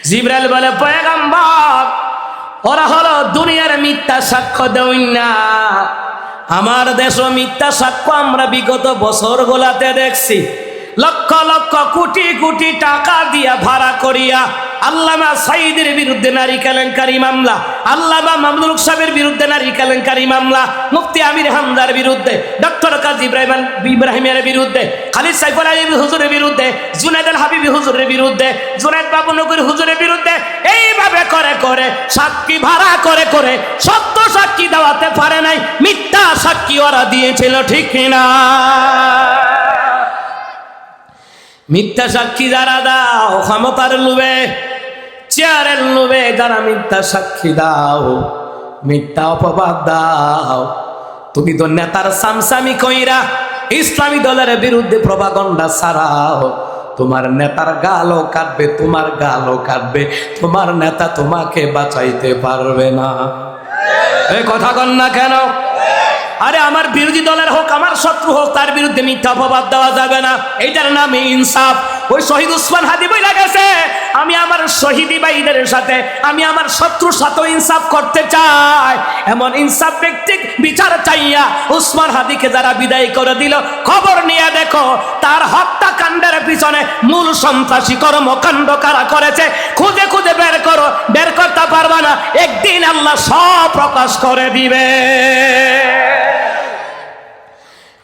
জিবরাইল বলে, পয়গম্বর, ওরা হলো দুনিয়ার মিথ্যা সাক্ষ্য দেই না। আমার দেশও মিথ্যা সাক্ষ্য আমরা বিগত বছর গোলাতে দেখছি। লক্ষ লক্ষ কোটি কোটি টাকা দিয়া ভাড়া করিয়া আল্লামা সাইদের বিরুদ্ধে নারী কেলেঙ্কারি মামলা, আল্লামা মামুনুল হক সাহেবের বিরুদ্ধে নারী কেলেঙ্কারি মামলা, মুফতি আমির হামজার বিরুদ্ধে, ডক্টর কাজী ইব্রাহিমের বিরুদ্ধে, খালিদ সাইফুল আলী হুজুরের বিরুদ্ধে, জুনাইদ আল হাবিবি হুজুরের বিরুদ্ধে, জুনাইদ বাবুনগরী হুজুরের বিরুদ্ধে, এইভাবে করে করে সাক্ষী ভাড়া করে করে সত্য সাক্ষী দেওয়াতে পারে নাই, মিথ্যা সাক্ষী ওরা দিয়েছিল, ঠিক কিনা? মিথ্যা সাক্ষী যারা দাও ক্ষমতার লোভে, চেয়ারের লোভে, যারা মিথ্যা সাক্ষী দাও, মিথ্যা অপবাদ দাও, তুমি তো নেতার সামসামি কইরা ইসলামী দলের বিরুদ্ধে প্রপাগান্ডা ছাড়াও, তোমার নেতার গালও কাটবে, তোমার গালও কাটবে, তোমার নেতা তোমাকে বাঁচাইতে পারবে না। এই কথা কন না কেন? আরে আমার বিরোধী দলের হোক, আমার শত্রু হোক, তার বিরুদ্ধে মিথ্যা অপবাদ দেওয়া যাবে না। এইটার নামে ইনসাফ। ওই শহীদ উসমান হাদি বইলা গেছে, আমি আমার শহীদি ভাইদের সাথে, আমি আমার শত্রুর সাথে ইনসাফ করতে চাই। এমন ইনসাফ ব্যক্তিক বিচার চাইয়া উসমান হাদিকে যারা বিদায় করে দিল, খবর নিয়ে দেখো তার হত্যাকাণ্ডের পিছনে মূল সন্ত্রাসী কর্মকাণ্ড কারা করেছে খুঁজে খুঁজে বের করো, বের করতে পারবা না। একদিন আল্লাহ সব প্রকাশ করে দিবে।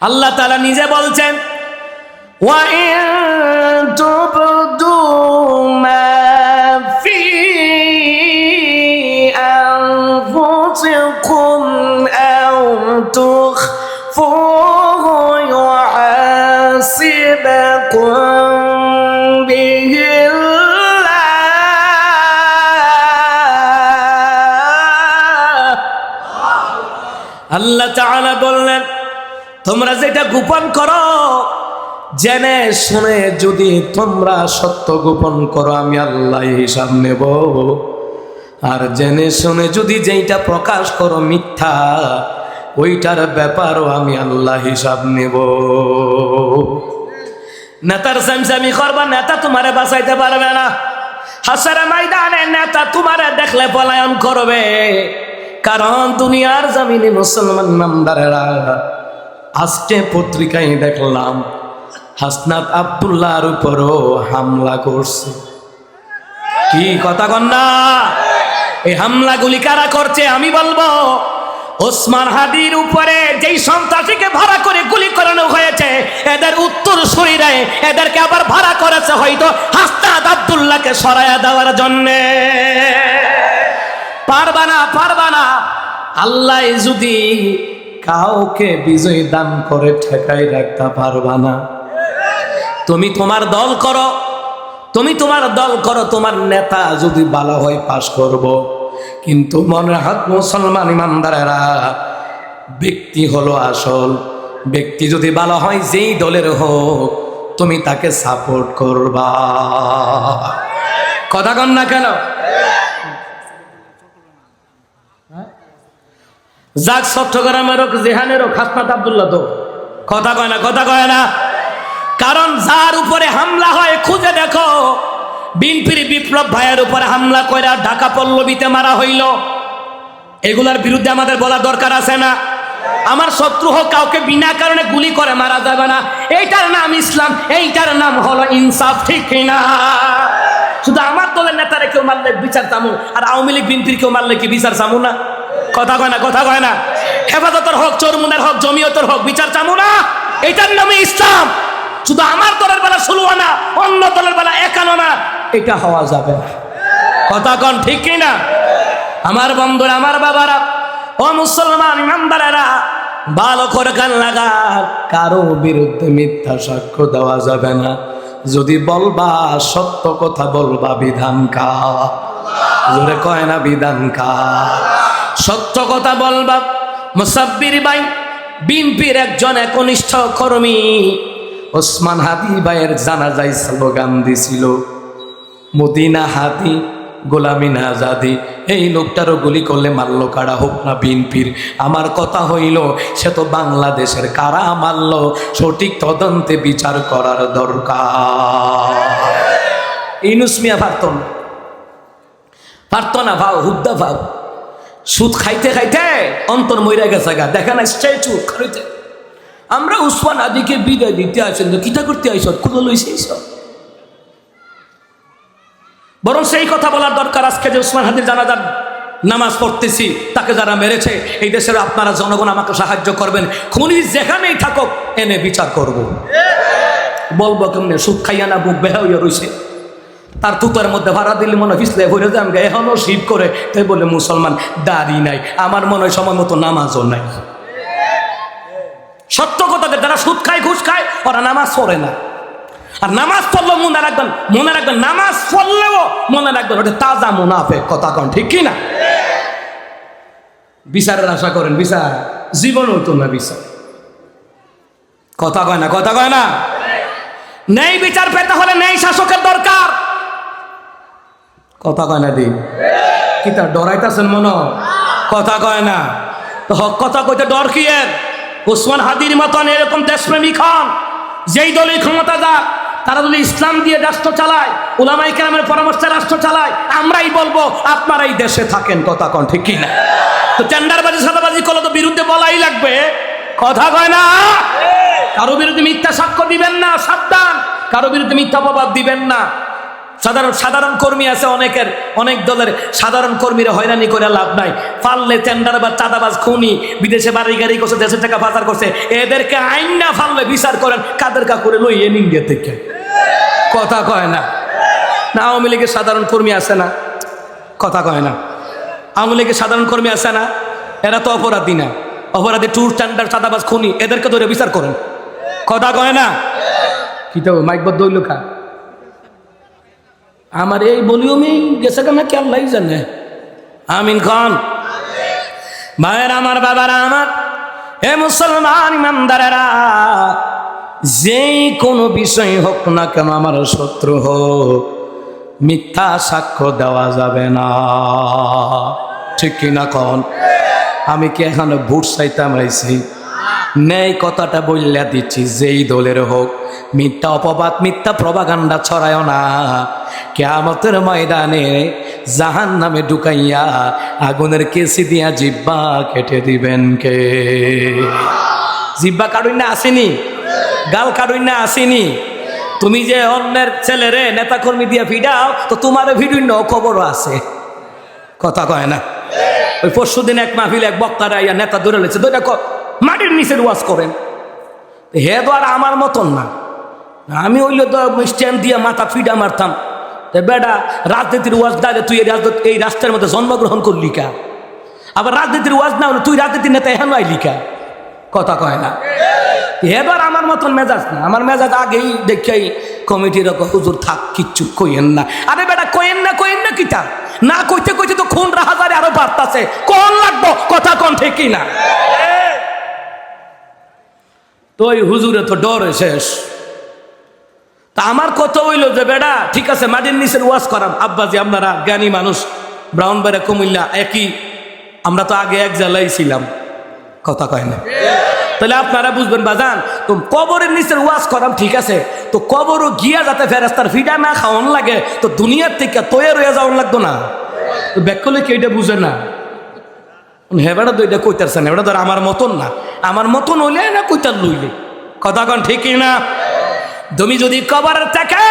আল্লাহ তাআলা নিজে বলছেন, ওয়া ইন তুবদু মা ফি আনফুসিকুম আও তুখফুহু ইউহাসিবকুম বিহিল্লাহ। আল্লাহ তাআলা বললেন, তোমরা যেটা গোপন করো, জেনে শুনে যদি তোমরা সত্য গোপন করো, আমি আল্লাহ হিসাব নেব। আর জেনে শুনে যদি যেইটা প্রকাশ করো মিথ্যা, ওইটার ব্যাপারও আমি আল্লাহ হিসাব নেব। নেতার সামসামি করবা, নেতা তোমারে বাঁচাইতে পারবে না। হাসরের ময়দানে নেতা তোমারে দেখলে পলায়ন করবে। কারণ দুনিয়ার জমিনে মুসলমান নামদারেরা, আজকে পত্রিকায় দেখলাম হাসনাত আব্দুল্লাহর উপরও হামলা করছে। কি কথা কন না? এই হামলাগুলি কারা করছে? আমি বলবো, ওসমান হাদির উপরে যেই সন্ত্রাসীকে ভাড়া করে গুলি করানো হয়েছে, এদের উত্তর শরীরে এদেরকে আবার ভাড়া করেছে হয়তো হাসনাত আব্দুল্লাহকে সরাইয়া দেওয়ার জন্যে। পারবা না, পারবা না। আল্লাহ যদি কাউকে বিজয় দান করে ঠেকাই রাখতে পারবা না। তুমি তোমার দল করো, তুমি তোমার দল করো, তোমার নেতা যদি ভালো হয় পাশ করব, কিন্তু মনে হাত মুসলমান ইমানদারেরা, ব্যক্তি হলো আসল। ব্যক্তি যদি ভালো হয়, যেই দলের হোক, তুমি তাকে সাপোর্ট করবা। কথা কন না কেন? যাক চট্টগ্রামের হোক, জেহানের হোক, হাসনাত আব্দুল্লাহ তো কথা কয় না, কথা কয় না। কারণ যার উপরে হামলা হয় খুঁজে দেখো, বিএনপির বিপ্লব ভাইয়ের উপরে হামলা কইরা ঢাকা পল্লবীতে মারা হইল, এগুলার বিরুদ্ধে আমাদের বলা দরকার আছে না? আমার শত্রু হোক, কাউকে বিনা কারণে গুলি করে মারা যাবে না। এইটার নাম ইসলাম, এইটার নাম হলো ইনসাফ, ঠিক না? শুধু আমার দলের নেতারে কেউ মারলে বিচার চামু, আর আওয়ামী লীগ বিএনপির কেউ মারলে কি বিচার চামু না? কথা কয় না, কথা কয় না। হেফাজতের হোক, চরমুনের হোক, জমিয়তের হোক, বিচার চামু না? এটার নামে ইসলাম। শুধু আমার দলের বেলা 16 আনা, অন্য দলের বেলা 51 আনা, এটা হওয়া যাবে না। কথা কন ঠিক কিনা? আমার বন্ধুরা, আমার বাবারা, ও মুসলমান ইমানদারেরা, ভালো করে কান লাগা, কারো বিরুদ্ধে মিথ্যা সাক্ষ্য দেওয়া যাবে না। যদি বলবা সত্য কথা বলবা, বিধান কা জোরে কয় না, বিধান কা সত্য কথা বলবা। মুসাব্বির ভাই বিএনপির একজন একনিষ্ঠ কর্মী ওসমান হাদি ভাইয়ের জানাজায় স্লোগান দিছিল, মদিনা হাদি গোলামি না আজাদি। এই লোকটারও গুলি করলে মারল কারা, হোক না বিএনপির। আমার কথা হইল, সে তো বাংলাদেশের, কারা মারল সঠিক তদন্তে বিচার করার দরকার। ইউনূস মিয়া পারত না, পারতো না ভাও, হুদ্দা ভাও। সুদ খাইতে খাইতে অন্তর মইরা গেছে গা, দেখে না স্ট্যাচু খাইতে। আমরা উসমান আদিকে বিদায় দিতে আসেন, কিতা করতে আইস, কোথা লইছে এইসব? বরং সেই কথা বলার দরকার, আজকে যে উসমান হাদির জানাজার নামাজ পড়তেছি, তাকে যারা মেরেছে, এই দেশের আপনারা জনগণ আমাকে সাহায্য করবেন, খুনি যেখানেই থাকুক এনে বিচার করব। বলবো কেমনে? সুদ খাইয়া না বুক বেহা হইয়া রইছে, তার তুতার মধ্যে ভাড়া দিলে মনে পিছলে ভরে যান, এখনো শিব করে, তাই বলে মুসলমান দাড়ি নাই। আমার মনে হয় সময় মতো নামাজও নাই। সত্য কথা, যারা সুদ খায় ঘুষ খায় ওরা নামাজ পড়ে না। আর নামাজ পড়লেও মনে রাখবেন, মনে রাখবেন, নামাজ পড়লেও মনে রাখবেন ওটা তাজা মুনাফেক। কথা কন ঠিক কিনা? বিচারের আশা করেন, বিচার জীবন হইতো না বিচার। কথা কয় না, কথা কয় না। নেই বিচার পেতে হলে নেই শাসকের দরকার। কথা কয় না দিন কি তার ডরাইতেছেন মনে? কথা কয় না তো হক কথা কইতে ডর কি এর? উসমান হাদির মতন এরকম দেশপ্রেমিক হন, যেই দলই ক্ষমতা যাক, তারা যদি ইসলাম দিয়ে রাষ্ট্র চালায়, উলামায়ে কেরামের পরামর্শে রাষ্ট্র চালায়, আমরাই বলবো আপনারাই দেশে থাকেন। কথা কন ঠিক কিনা? তো টেন্ডারবাজি সাদাবাজি করলে তো বিরুদ্ধে বলাই লাগবে। কথা কয় না। কারো বিরুদ্ধে মিথ্যা সাক্ষ্য দিবেন না, সাবধান। কারো বিরুদ্ধে মিথ্যা অপবাদ দিবেন না। সাধারণ কর্মী আছে অনেকের, অনেক দলের সাধারণ কর্মীরা হয়রানি করে লাভ নাই। ফাললে টেন্ডারবাজ, চাঁদাবাজ, খুনি, বিদেশে বাড়ি গাড়ি করছে, দেশের টাকা পাচার করছে, এদেরকে আইন না ফাললে বিচার করেন কাদের কা করে লই এন ইন্ডিয়া থেকে। কথা কয় না। না আওয়ামী লীগের সাধারণ কর্মী আছে না? কথা কয় না। আওয়ামী লীগের সাধারণ কর্মী আছে না? এরা তো অপরাধী না। অপরাধী ট্যুর টেন্ডার, চাঁদাবাজ, খুনি, এদেরকে ধরে বিচার করেন। কথা কয় না। কি তো মাইকবদ্ধ হইল খা আমার এই ভলিউমে গেছে কেন কি আল্লাহ জানে। আমিন খান। ভাইয়ের আমার, বাবারা আমার, হে মুসলমান ইমানদারেরা, যেই কোনো বিষয় হোক না কেন, আমার শত্রু হোক, মিথ্যা সাক্ষ্য দেওয়া যাবে না। ঠিক কিনা কন? আমি কি এখানে ভোট চাইতাম আইছি? ন্যায় কথাটা বললে দিচ্ছি, যেই দলের হোক, মিথ্যা অপবাদ, মিথ্যা প্রপাগান্ডা ছড়ায় না। কিয়ামতের ময়দানে জাহান্নামে ঢুকাইয়া আগুনের কেসি দিয়া জিব্বা কেটে দিবেন কে? জিব্বা কাটুই না আসেনি, গাল কাটুই না আসেনি। তুমি যে অন্যের ছেলেরে নেতা কর্মী দিয়া ভিড়াও, তো তোমার ভিড়ুই না খবরও আছে। কথা কয় না। ওই পরশু দিন এক মাহফিল, এক বক্তারা ইয়া নেতা ধরে লেছে, মাটির নিচের ওয়াজ করেন। হে তো আর আমার মতন না, আমি হইলে তো স্ট্যান্ড দিয়ে মাথা ফিডা মারতাম। বেটা রাজনীতির ওয়াজ না, তুই এই রাষ্ট্রের মধ্যে জন্মগ্রহণ করলি কা? আবার রাজনীতির ওয়াজ না হলে তুই রাজনীতির নেতা এখন আইলি কা? কথা কয় না। এবার আমার মতন মেজাজ না, আমার মেজাজ আগেই দেখেই কমিটির হুজুর থাক, কিচ্ছু কইেন না। আরে বেটা কইেন না কিতা? না কইতে কইতে তো খুন রাহাজারে আরো বাড়তাছে, কোন লাগবো? কথা কোন ঠিক না? তো ওই হুজুরে তো ডরে শেষ। তা আমার কথা হইল যে বেটা ঠিক আছে, মাটির নিচের ওয়াজ করাম। আব্বাজি আপনারা জ্ঞানী মানুষ, ব্রাউনবাড়িয়া, কুমিল্লা একই, আমরা তো আগে এক জেলায় ছিলাম। কথা কয় না। তাহলে আপনারা বুঝবেন বাজান, তো কবরের নিচের ওয়াজ করাম ঠিক আছে, তো কবরও গিয়া যাতে ফেরেস্তার ফিডা না খাওয়ান লাগে, তো দুনিয়ার থেকে তৈরি হয়ে যাওয়ান লাগতো না? তো ব্যাক করলে কি এটা বুঝে না? হেবেটা তো এটা কইতারছে না, এটা ধর আমার মতন না, আমার মতন হইলে না কইতার লইলে। কথা কন ঠিক না? তুমি যদি কবরের থেকে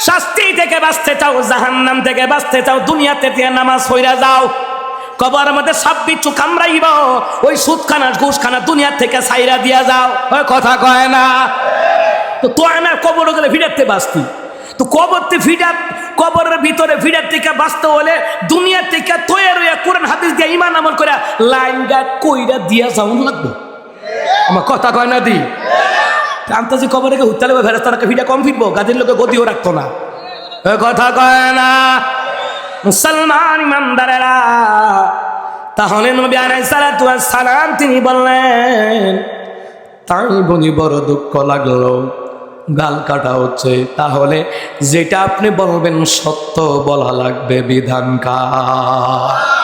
শাস্তি থেকে বাঁচতে চাও, জাহান্নাম থেকে বাঁচতে চাও, দুনিয়াতে নামাজ পড়া যাও, কবরের মধ্যে সাপ বিচ্ছু কামড়াইব, ওই সুদখানা ঘুষখানা দুনিয়ার থেকে ছাইরা দিয়া যাও। ওই কথা কয় না। তো তো আমার কবর গেলে ভিড়াতে বাঁচতি, তো কবরতে ফিডার, কবরের ভিতরে ফিডার থেকে বাঁচতে হলে দুনিয়া থেকে তৈরি হয়ে কোরআন হাদিস দিয়ে ইমান আমল করে লাইন গার্ড কইরা দিয়া যাওন লাগবে। আমার কথা কয় না দি? আন্তাজি কবরে হুত্তালে ফেরেস্তারা ভিডা কম ফিরবো, গাছের লোকে গতিও রাখতো না। কথা কয় না। মুসলমান ইমানদারেরা, তাহলে নবী আলাইহিস সালাতু ওয়াস সালাম তিনি বললেন, তাই বনি বড় দুঃখ লাগলো, গাল কাটা হচ্ছে, তাহলে যেটা আপনি বলবেন সত্য বলা লাগবে, বিধানকার।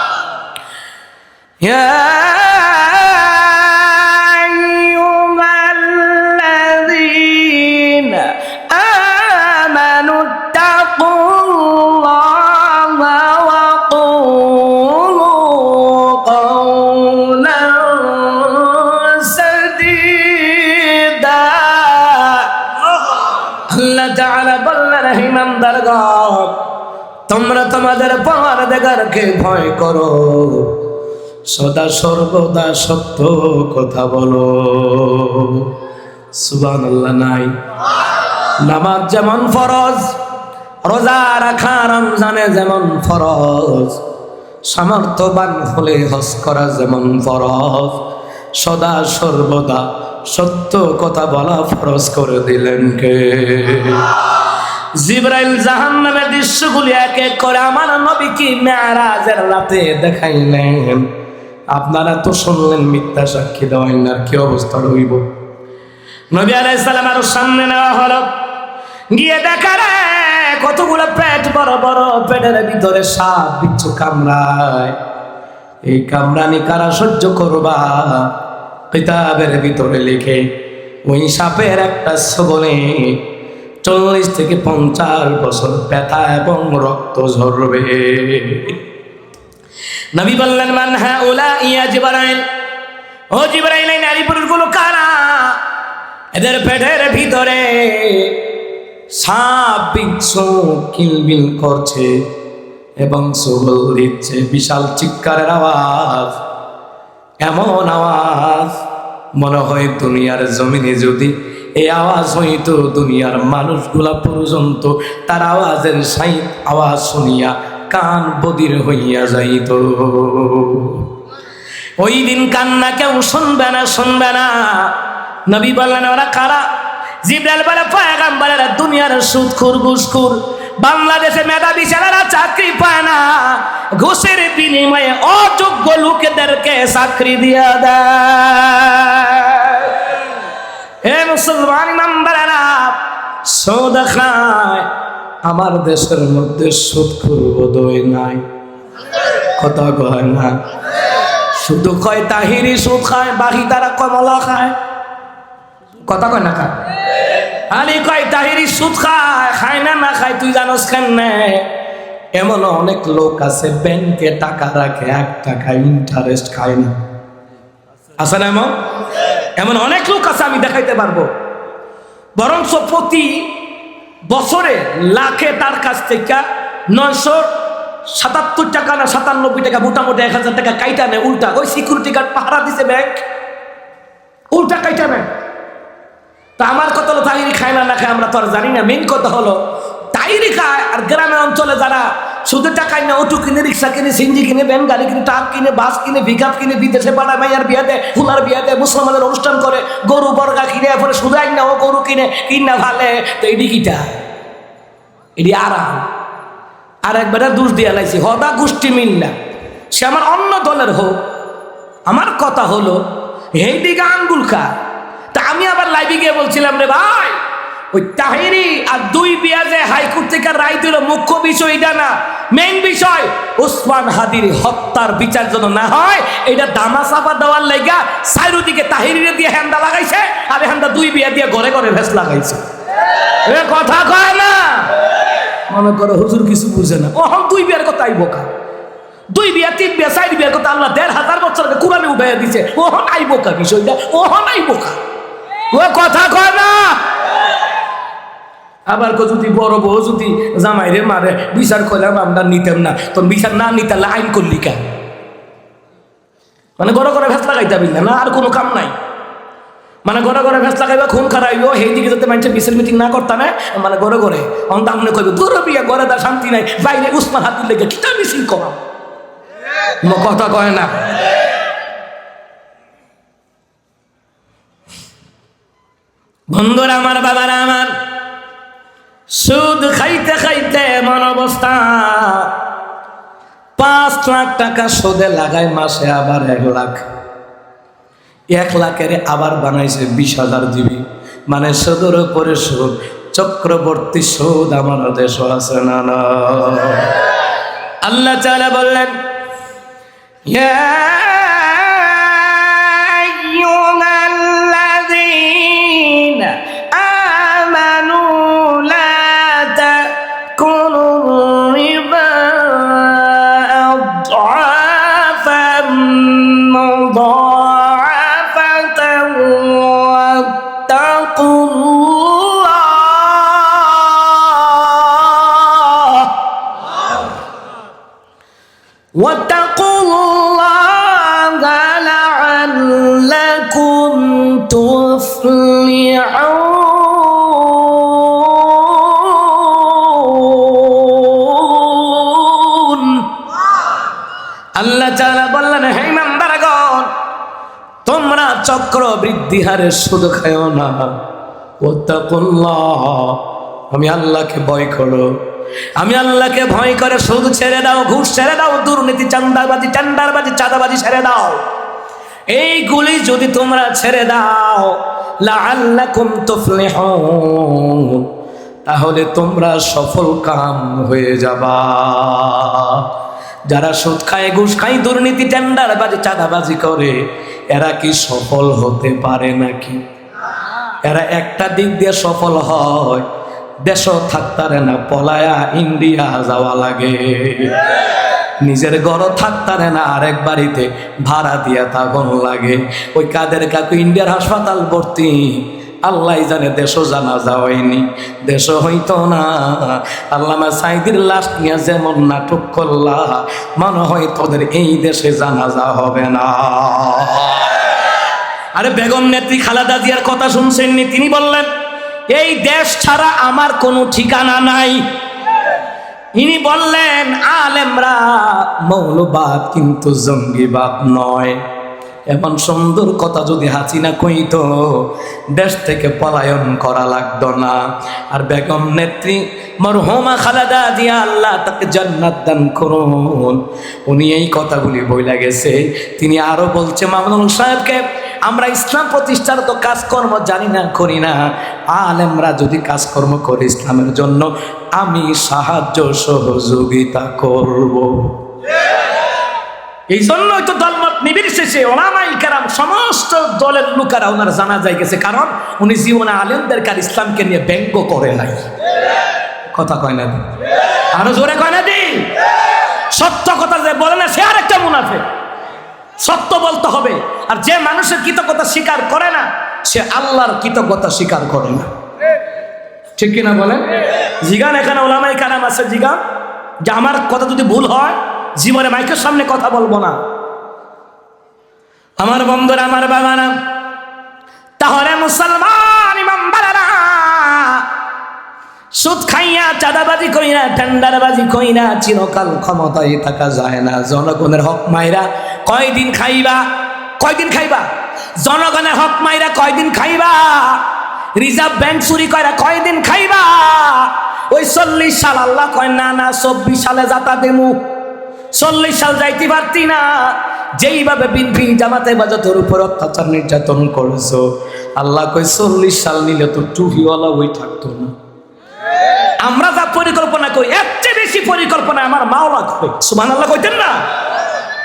তোমরা তোমাদের পারওয়ারদিগারকে ভয় করো, সদা সর্বদা সত্য কথা বলো। সুবহানাল্লাহ নাই? নামাজ যেমন ফরজ, রোজা রাখা রমজানে যেমন ফরজ, সামর্থ্যবান হলে হজ করা যেমন ফরজ, সদা সর্বদা সত্য কথা বলা ফরজ করে দিলেন কে? জিবরাইল জাহান্নামের দৃশ্যগুলি এক এক করে আমার নবীকে মেরাজের রাতে দেখাইলেন। আপনারা তো শুনলেন, মিথ্যা সাক্ষী দেওয়াই না, কি অবস্থা রইব? নবী আলাইহিস সালাম আরো সামনে নেওয়া হলো, গিয়ে দেখা রে কতগুলো পেট বড় বড়, পেটের ভিতরে সাপ বিচ্ছু কামড়ায়। এই কামড়ানি কারা সহ্য করবা? কিতাবের ভিতরে লিখে ওই সাপের একটা ছবলে 40 থেকে 50 বছর ব্যথা এবং রক্ত ঝরবে। নবী বললেন, মান হাউলা ইয়া জিবরাইল, ও জিবরাইল এই নারী পুরুষগুলো কারা? এদের পেটের ভিতরে সাপ বিচ্ছু কিলবিল করছে এবং ছবল দিচ্ছে, বিশাল চিৎকারের আওয়াজ, এমন আওয়াজ মনে হয় দুনিয়ার জমিনে যদি এই আওয়াজ হইতো, দুনিয়ার মানুষগুলা পর্যন্ত তার আওয়াজের সাইড আওয়াজ শুনিয়া কান বদির হইয়া যাইত। ওই দিন কান্না কেউ শুনবে না, শুনবে না। নবী বললেন, ওরা কারা? জিবরাইল বলে, পয়গম্বরেরা দুনিয়ার সুদখোর ঘুষখোর, বাংলাদেশে মেধাবী ছেলেরা চাকরি পায় না, ঘুষের বিনিময়ে অযোগ্য লোকেদেরকে চাকরি দিয়া দেয়। হে মুসলমান ইমানদারেরা, সুদ খায়। আমার দেশের মধ্যে সুদখোর বোধহয় নাই, কথা কয় না। শুধু কয় তাহিরি সুদ খায়, বাকি তারা কমলা খায়, কথা কয় না খায়। আলী কয় তাহিরি সুদ খায়, খায় না না খায় তুই জানোস কেন? এমন অনেক লোক আছে ব্যাংকে টাকা রাখে, 1 টাকা ইন্টারেস্ট খায় না, আছে না? এমন অনেক লোক আছে, আমি দেখাইতে পারবো। বরঞ্চ প্রতি বছরে লাখে তার কাছ থেকে 977 টাকা না 97 টাকা, মোটামুটি 1000 টাকা কাইটা নেয় উল্টা। ওই সিকিউরিটি গার্ড পাহারা দিছে ব্যাংক, উল্টা কাইটা নেয়। তা আমার কথা হলো তাহিরি খায় না না খায় আমরা তো আর জানি না। মেন কথা হলো তাহিরি খায়, আর গ্রামের অঞ্চলে যারা সুদের টাকায় না, অটো কিনে, রিক্সা কিনে, সিনজি কিনে, ভ্যান গাড়ি কিনে, ট্রাক কিনে, বাস কিনে, পিকআপ কিনে, বিদেশে পাড়ায় মাইয়ার বিয়া দেয়, ফুলার বিয়া দেয়, মুসলমানের অনুষ্ঠান করে, গরু বর্গা কিনে, এরপরে সুদ আইন না ও গরু কিনে কিনা ভালে। তো এটি কিটা? এটি আরাম। আর একবারে দোষ দিয়া লাইছি, হদা গোষ্ঠী মিল্লা, সে আমার অন্য দলের হোক, আমার কথা হলো এই দিকে আঙ্গুল খা। তা আমি আবার লাইভে গিয়ে বলছিলাম, রে ভাই, ওই তাহিরি আর 2 বিয়া যে হাইকোর্ট থেকে রায় দিল, মুখ্য বিষয় এটা না, মেইন বিষয় ওসমান হাদির হত্যার বিচার যেন না হয়, এটা দামা চাপা দেওয়ার লাইগা চারিদিকে তাহিরিরে দিয়ে হ্যান্ডা লাগাইছে, আর হ্যান্ডা 2 বিয়া দিয়ে ঘরে ঘরে ভেস লাগাইছে। এ কথা কয় না, মনে করো হুজুর কিছু বুঝে না। ওহন 2 বিয়ার কথা আইব কা? 2 বিয়া 3 বিয়া 4 বিয়ার কথা আল্লাহ 1500 বছর আগে কোরআনে উঠাইয়া দিছে। ওহন আইব কা বিষয়টা? ওহন আইব কা? ও কথা কয় না। আবার যদি বড় বউ যদি জামাইরে মারে, বিচার করলাম আমরা নিতাম না, তো বিচার না নিতে আইন করলি কেন? মানে ঘরে ঘরে ভেস লাগাইতে পারলি না, আর কোনো কাম নাই। মানে ঘরে ঘরে ভেস লাগাইবা, খুন খারাইব, সেই দিকে যাতে মানুষের বিচার মিটিং না করতা না, মানে ঘরে ঘরে অন্তামনে কইবে দূর বিয়া, ঘরে তার শান্তি নাই, বাইরে উসমান হাদির লেগে কিতা মিছিল করা, কথা কয় না। বন্ধুরা আমার, বাবারা আমার, সুদ খাইতে খাইতে এমন অবস্থা, 5 লাখ টাকা সুদে লাগায় মাসে, আবার 1 লাখ, 1 লাখের আবার বানাইছে 20,000 দিবি, মানে সুদের উপরে সুদ, চক্রবর্তী সুদ আমার দেশও আছে না না। আল্লাহ তাআলা বললেন, ইয়া আইয়ুহাল্লাযীনা আমানু লা তাকুলু রিবা আদআফান মুদাআফাতান ওয়াত্তাকুল্লাহ। واتقوا الله لعلكم تفلحون আল্লাহ তাআলা বললেন, হে ইমানদারগণ, তোমরা চক্রবৃদ্ধি হারে সুদ খাও না। ওয়াত্তাকুল্লাহ, আমি আল্লাহকে ভয় করো। আমি আল্লাহকে ভয় করে সুদ ছেড়ে দাও, ঘুষ ছেড়ে দাও, দুর্নীতি, চাঁদাবাজি, চাঁদাবাজি ছেড়ে দাও। এইগুলি যদি তোমরা ছেড়ে দাও, লাআল্লাকুম তুফলিহুন, তাহলে তোমরা সফল কাম হয়ে যাবা। যারা সুদ খায়, ঘুষ খায়, দুর্নীতি, টেন্ডারবাজি, চাঁদাবাজি করে, এরা কি সফল হতে পারে নাকি? এরা একটা দিক দিয়ে সফল হয়, দেশও থাকতারে না, পলায়া ইন্ডিয়া যাওয়া লাগে। নিজের ঘরও থাকতারে না, আরেক বাড়িতে ভাড়া দিয়া থাকুন লাগে। ওই কাদের কাকু ইন্ডিয়ার হাসপাতাল ভর্তি, আল্লাহ জানে, দেশও জানাজা হয়নি, দেশও হইতো না। আল্লামা সাইদির লাশ নিয়ে যেমন নাটক করলা, মনে হয় তোদের এই দেশে জানাজা হবে না। আরে বেগম নেত্রী খালেদা জিয়ার কথা শুনছেননি? তিনি বললেন, এই দেশ ছাড়া আমার কোনো ঠিকানা নাই। ইনি বললেন, আলেমরা মৌলবাদ কিন্তু জঙ্গিবাদ নয়। এমন সুন্দর কথা যদি হাসিনা কইতো, দেশ থেকে পলায়ন করা লাগতো না। আর বেগম নেত্রী মরহুমা খালেদা জিয়া, আল্লাহ তাকে জান্নাত দান করুন, উনি এই কথাগুলি বইলা গেছে। তিনি আরো বলছে মামুনুল সাহেবকে, আমরা ইসলাম প্রতিষ্ঠার তো কাজকর্ম জানি না, করি না, আলেমরা যদি কাজকর্ম করে ইসলামের জন্য, আমি সাহায্য সহযোগিতা করব। এই জন্যই তো দলমত নির্বিশেষে ওলামায়ে কেরাম সমস্ত দলের লোকেরা ওনার জানাজায় গেছে, কারণ উনি জীবনে আলেমদেরকে আর ইসলামকে নিয়ে ব্যঙ্গ করে নাই। কথা কয় না? আরো জোরে কয় না? দি সত্য কথা যে বলে না, সে আরেকটা মুনাফিক। সত্য বলতে হবে। আর যে মানুষের কৃতজ্ঞতা স্বীকার করে না, সে আল্লাহর কৃতজ্ঞতা স্বীকার করে না। ঠিক কিনা বলেন? জিগান, এখানে ওলামায়ে কেরাম আছে, জিগান যে আমার কথা যদি ভুল হয়, জীবনে মাইকের সামনে কথা বলবো না। আমার বন্ধুরা, আমার বাবারা, তাহলে মুসলমান ইমানদারেরা, সুদ খাইয়া, চাঁদাবাজি কইরা, টেন্ডারবাজি কইরা চিরকাল ক্ষমতায় থাকা যায় না। জনগণের হক মাইরা কয়দিন খাইবা? কয়দিন খাইবা? জনগণের হক মাইরা কয়দিন খাইবা? রিজার্ভ ব্যাংক চুরি কইরা কয়দিন খাইবা? ওই 40 সাল আল্লাহ কয় না না, 24 সালে যাতা দেমু। 40 সাল যাইতে পারতি না। যেইভাবে বিএনপি জামাতে হেফাজতের উপর অত্যাচার নির্যাতন করেছো, আল্লাহ কয় 40 সাল নিলে তো টুহিওয়ালা ওই থাকতো না। আমরা যা পরিকল্পনা করি, এর চেয়ে বেশি পরিকল্পনা আমার মাওলা করে। সুবহানাল্লাহ কইতেন না?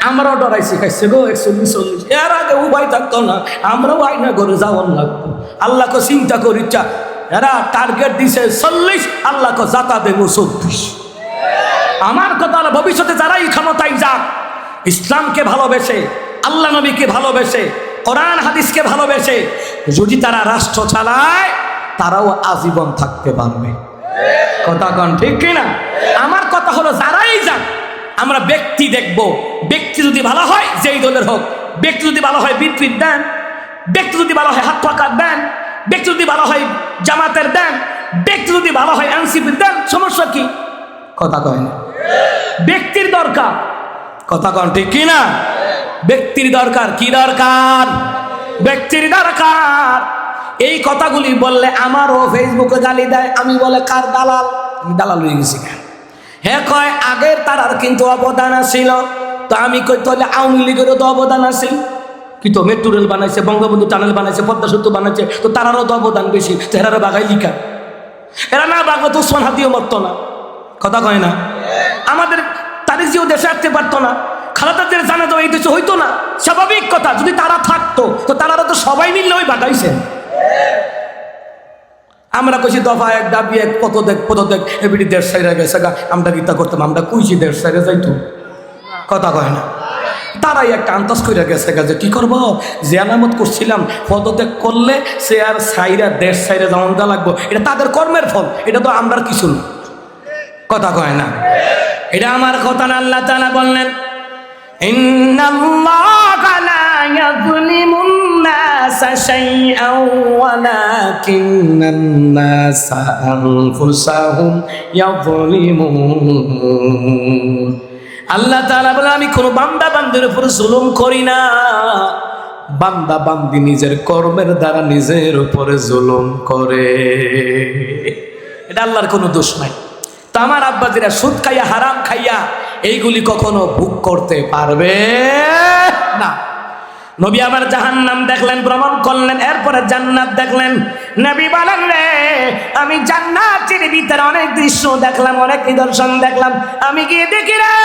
আমরাও ডরাইছি, খাইছে গো 41-40, এর আগে উপায় থাকতো না, আমরাও আইনা করে যাওয়ার লাগতো। আল্লাহ কো চিন্তা করিচ্ছা, এরা টার্গেট দিছে 40, আল্লাহ কো জাতা দেবো 24। আমার কথা হলো, ভবিষ্যতে যারাই ক্ষমতায় যাক, ইসলামকে ভালোবেসে, আল্লাহ নবীকে ভালোবেসে, কোরআন হাদিসকে ভালোবেসে যদি তারা রাষ্ট্র চালায়, তারাও আজীবন থাকতে পারবে। কথা কন ঠিক কিনা? আমার কথা হলো, যারাই যাক, আমরা ব্যক্তি দেখব। ব্যক্তি যদি ভালো হয়, যেই দলের হোক, ব্যক্তি যদি ভালো হয় বিএনপির দেন, ব্যক্তি যদি ভালো হয় হাত পাকার দেন, ব্যক্তি যদি ভালো হয় জামাতের দেন, ব্যক্তি যদি ভালো হয় এনসিপির দেন, সমস্যা কি? কথা কয় না? ব্যক্তির দরকার। কথা কন ঠিক কিনা? ব্যক্তির দরকার। কি দরকার? ব্যক্তির দরকার। এই কথাগুলি বললে আমারও ফেসবুকে গালি দেয়। আমি বলে, কার দালাল? আমি দালাল হয়ে গেছি। হ্যাঁ কয়, আগের তারার কিন্তু অবদান ছিল। তো আমি কই, তাহলে আওয়ামী লীগেরও তো অবদান আছে। কিন্তু মেট্রো রেল বানাইছে, বঙ্গবন্ধু টানেল বানাইছে, পদ্মা সেতু বানাইছে, তো তারারও তো অবদান বেশি। তো এরারও বাগাই লিখা, এরা না বাগো তো উসমান হাদিও মরতো না। কথা কয় না? আমাদের তারিজিও দেশে আসতে পারতো না, খালেদা জিয়ার জানাজা এই দেশে হইতো না। স্বাভাবিক কথা। যদি তারা থাকতো, তো তারারও তো সবাই মিললে ওই বাগাইছে। আমরা কইছি দফা এক, দাবি এক, পদত্যাগ, এবিডি দেশ সাইরা গেছে গা। আমরা গীতা করতাম, আমরা কইছি দেশ সাইরা যাইতো। কথা কয় না? তারাই একটা আন্দাজ করে গেছে গা, যে কি করবো, যে আলামত করছিলাম, পদত্যাগ করলে সে আর সাইরা দেশ সাইরা যেমন দা লাগবো, এটা তাদের কর্মের ফল, এটা তো আমরা কিছু না। কথা কয় না? এটা আমার কথা না, আল্লাহ তাআলা বললেন, ইন্নাল্লাহা লা ইয়াযলিমুন নাসা শাইআন ওয়ালাকিন্নান নাসা আনফুসাহুম ইয়াযলিমুন। আল্লাহ তাআলা বলে, আমি কোন বান্দা বান্দির উপর জুলুম করি না, বান্দা বান্দি নিজের কর্মের দ্বারা নিজের উপরে জুলুম করে। এটা আল্লাহর কোনো দোষ নাই। তো আমার আব্বাজিরা সুদ খাইয়া হারাম খাইয়া এইগুলি কখনো ভোগ করতে পারবে না। নবী আবার জাহান্নাম দেখলেন, ভ্রমণ করলেন, এরপরে জান্নাত দেখলেন। নবী বলেন, রে আমি জান্নাতের ভিতরে অনেক দৃশ্য দেখলাম, অনেক নিদর্শন দেখলাম। আমি গিয়ে দেখি রে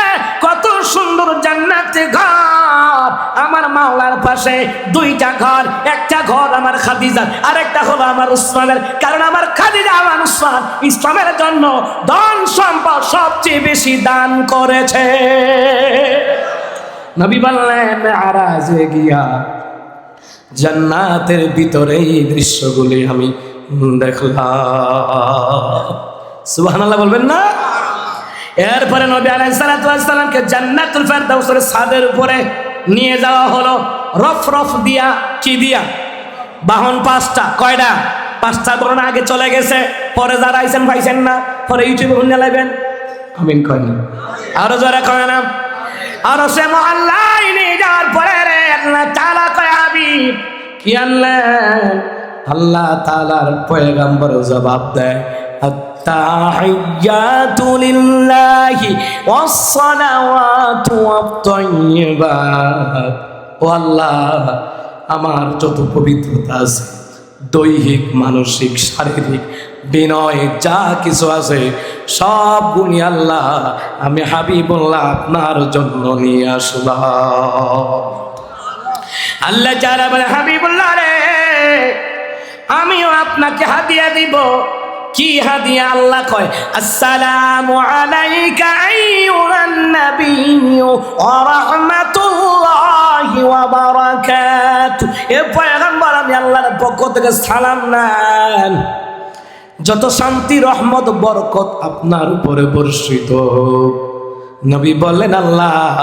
কত সুন্দর জান্নাতের ঘর। আমার মাওলার পাশে দুইটা ঘর, একটা ঘর আমার খাদিজার, আরেকটা হলো আমার উসমানের। কারণ আমার খাদিজা আমার উসমান ইসলামের জন্য ধন সম্পদ সবচেয়ে বেশি দান করেছে। নবী বললেন, মেরাজে গিয়া জান্নাতের ভিতরে এই দৃশ্যগুলি আমি দেখলাম। সুবহানাল্লাহ বলবেন না? এরপরে নবী আলাইহিস সালাতু ওয়াস সালামকে জান্নাতুল ফেরদাউসের ছাদের উপরে নিয়ে যাওয়া হলো। রফ রফ দিয়া, কি দিয়া? বাহন পাঁচটা। কয়টা? পাঁচটা। ধরুন আগে চলে গেছে, পরে যারা আইছেন পাইছেন না, পরে ইউটিউবে শুনে লাইবেন। আমিন কয় না? আরো যারা কয় না? আর সে মোহাল্লায় নিয়ে যাওয়ার পরে রে আল্লাহ তাআলা কয়, হাবিব কি আনলেন? আল্লাহ তাআলার পয়গম্বর জবাব দেয়, আত-তাহিয়াতু লিল্লাহি ওয়াস-সালাওয়াতু ওয়াত-তাইয়্যিবাত। ও আল্লাহ, আমার যত পবিত্রতা আছে, দৈহিক, মানসিক, শারীরিক, বিনয় যা কিছু আছে সব গুণী আল্লাহ আমি হাবিবুল্লাহ আপনার জন্য নিয়ে আসলাম। আল্লাহ যারা বলে, হাবিবুল্লাহ রে আমিও আপনাকে হাদিয়া দিব। কি হাদিয়া? আল্লাহ কয়, আসসালামু আলাইকা আইয়ুহান নাবিয়্যু ওয়া রাহমাতুল্লাহি ওয়া বারাকাতুহু। এ পয়গম্বর, আমি আল্লাহর পক্ষ থেকে সালাম নেন। যত শান্তি, রহমত, বরকত আপনার উপরে বর্ষিত হোক। নবী বললেন, আল্লাহ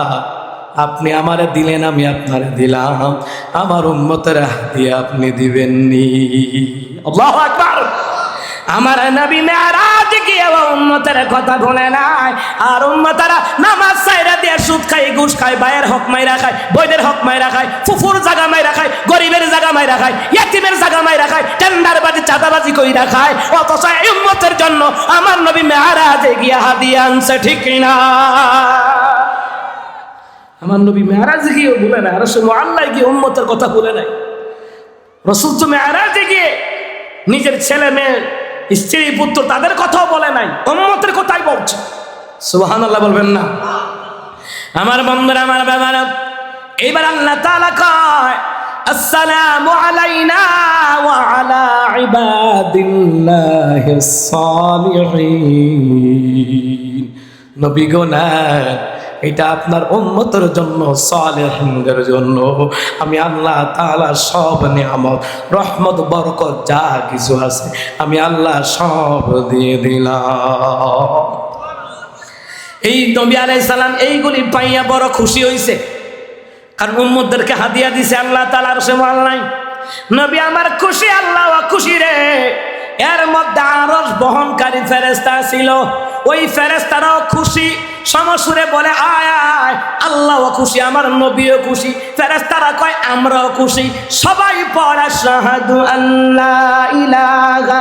আপনি আমারে দিলেন, আমি আপনারে দিলাম, আমার উম্মতের হাদিয়া আপনি দিবেননি। আল্লাহু আকবার। আমার নবী মেরাজ গিয়ে উম্মতের কথা বলে নাই। আর উম্মতেরা নামাজ ছাইরা দিয়ে সুদ খায়, ঘুষ খায়, ভাইয়ের হক মাইরা খায়, বইদের হক মাইরা খায়, ফুফুর জায়গা মাইরা খায়, গরিবের জায়গা মাইরা খায়, ইয়াতিমের জায়গা মাইরা খায়, টেন্ডারবাজি চাঁদাবাজি কইরা খায়। অথচ এই উম্মতের জন্য আমার নবী মেরাজে গিয়ে হাদিয়া আনছে, ঠিক কিনা? আমার নবী মেরাজে গিয়ে বলে না, রাসূল আল্লাহ গিয়ে উম্মতের কথা বলে নাই। রাসূল তো মেরাজে গিয়ে নিজের ছেলে মেয়ে, স্ত্রী, পুত্র তাদের কথাও বলে নাই, উম্মতের কথাই বলছে। সুবহানাল্লাহ বলবেন না? আমার বন্ধুরা, আমার বাবারা, এইবার আল্লাহ তাআলা কয়, আসসালামু আলাইনা ওয়া আলা ইবাদিল্লাহিস সালিহিন। নবী গো না, এটা আপনার উম্মতের জন্য, সালেহিনদের জন্য আমি আল্লাহ তাআলা সব নিয়ামত, রহমত, বরকত যা কিছু আছে আমি আল্লাহ সব দিয়ে দিলাম। এই নবী আলাইহিস সালাম এইগুলি পাইয়া বড় খুশি হইছে, কারণ উম্মতদেরকে হাদিয়া দিছে আল্লাহ তাআলা। আর সে আল্লাহ নবী আমার খুশি, আল্লাহ খুশি রে। এর মধ্যে আরশ বহনকারী ফেরেশতা ছিল, ওই ফেরেশতারাও খুশি, সমসুরে বলে, আয় আয়, আল্লাহও খুশি, আমার নবীও খুশি। ফেরেশতারা কয়, আমরাও খুশি। সবাই পড়ে, আশহাদু আল্লা ইলাহা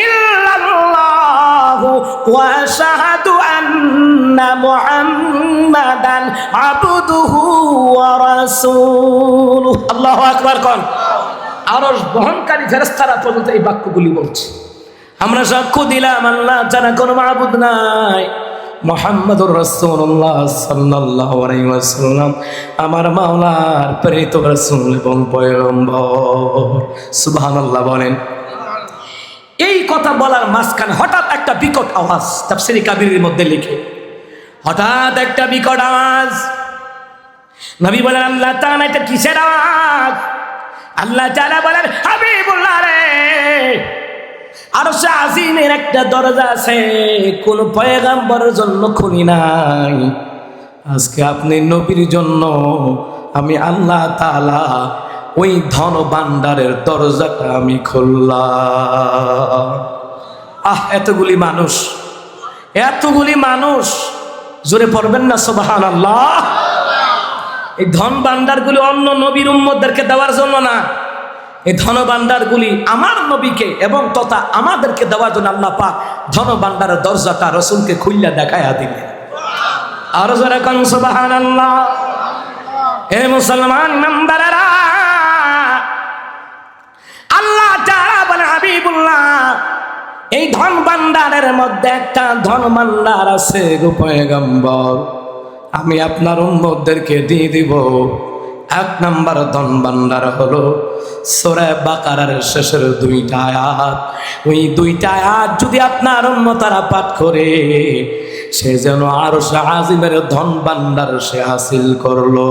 ইল্লাল্লাহু ওয়া আশহাদু আন্না মুহাম্মাদান আবদুহু ওয়া রাসূলুহু। আল্লাহু আকবার কোন? আরশ বহনকারী ফেরেশতারা পর্যন্ত এই বাক্যগুলি বলছে। আমরা সাক্ষ্য দিলাম আল্লাহ ছাড়া কোনো মাবুদ নাই, মুহাম্মাদুর রাসূলুল্লাহ সাল্লাল্লাহু আলাইহি ওয়াসাল্লাম আমার মাওলার প্রেরিত রাসূল এবং পয়গম্বর। সুবহানাল্লাহ বলেন। এই কথা বলার মাঝখানে হঠাৎ একটা বিকট আওয়াজ তাফসীরে কাবীরের মধ্যে লিখে, হঠাৎ একটা বিকট আওয়াজ। নবী বলেন, আল্লাহ তাআলা এটা কিসের আওয়াজ? আল্লাহ তাআলা বলেন, হাবিবুল্লাহ রে, আরশে আজিমের একটা দরজা আছে, কোন পয়গম্বরের জন্য খুলি নাই, আজকে আপনি নবীর জন্য আমি আল্লাহ তাআলা ওই ধন ভান্ডারের দরজাটা আমি খুললাম। এতগুলি মানুষ জোরে পড়বেন না সুবহানাল্লাহ। এই ধন ভান্ডারগুলি অন্য নবীর উম্মতদেরকে দেওয়ার জন্য না, এই ধন ভান্ডারগুলি আমার নবীকে এবং তথা আমাদেরকে দেওয়ার জন্য আল্লাহ পাক ধন ভান্ডারের দরজাটা রাসূলকে খুইলা দেখায়া দিলেন। আর জোরে কোন সুবহানাল্লাহ। হে মুসলমান ইমানদারেরা, আল্লাহ তাআলা বলে হাবিবুল্লাহ এই ধন ভান্ডারের মধ্যে একটা ধন ভান্ডার আছে গো পয়গম্বর, আমি আপনার উম্মতদেরকে দিয়ে দিব। এক নাম্বার ধন ভান্ডার হলো সূরা বাকারার শেষের 2টা আয়াত। ওই 2টা আয়াত যদি আপনার উম্মতরা পাঠ করে, সে যেন আরশে আজিমের ধন ভান্ডার সে হাসিল করলো।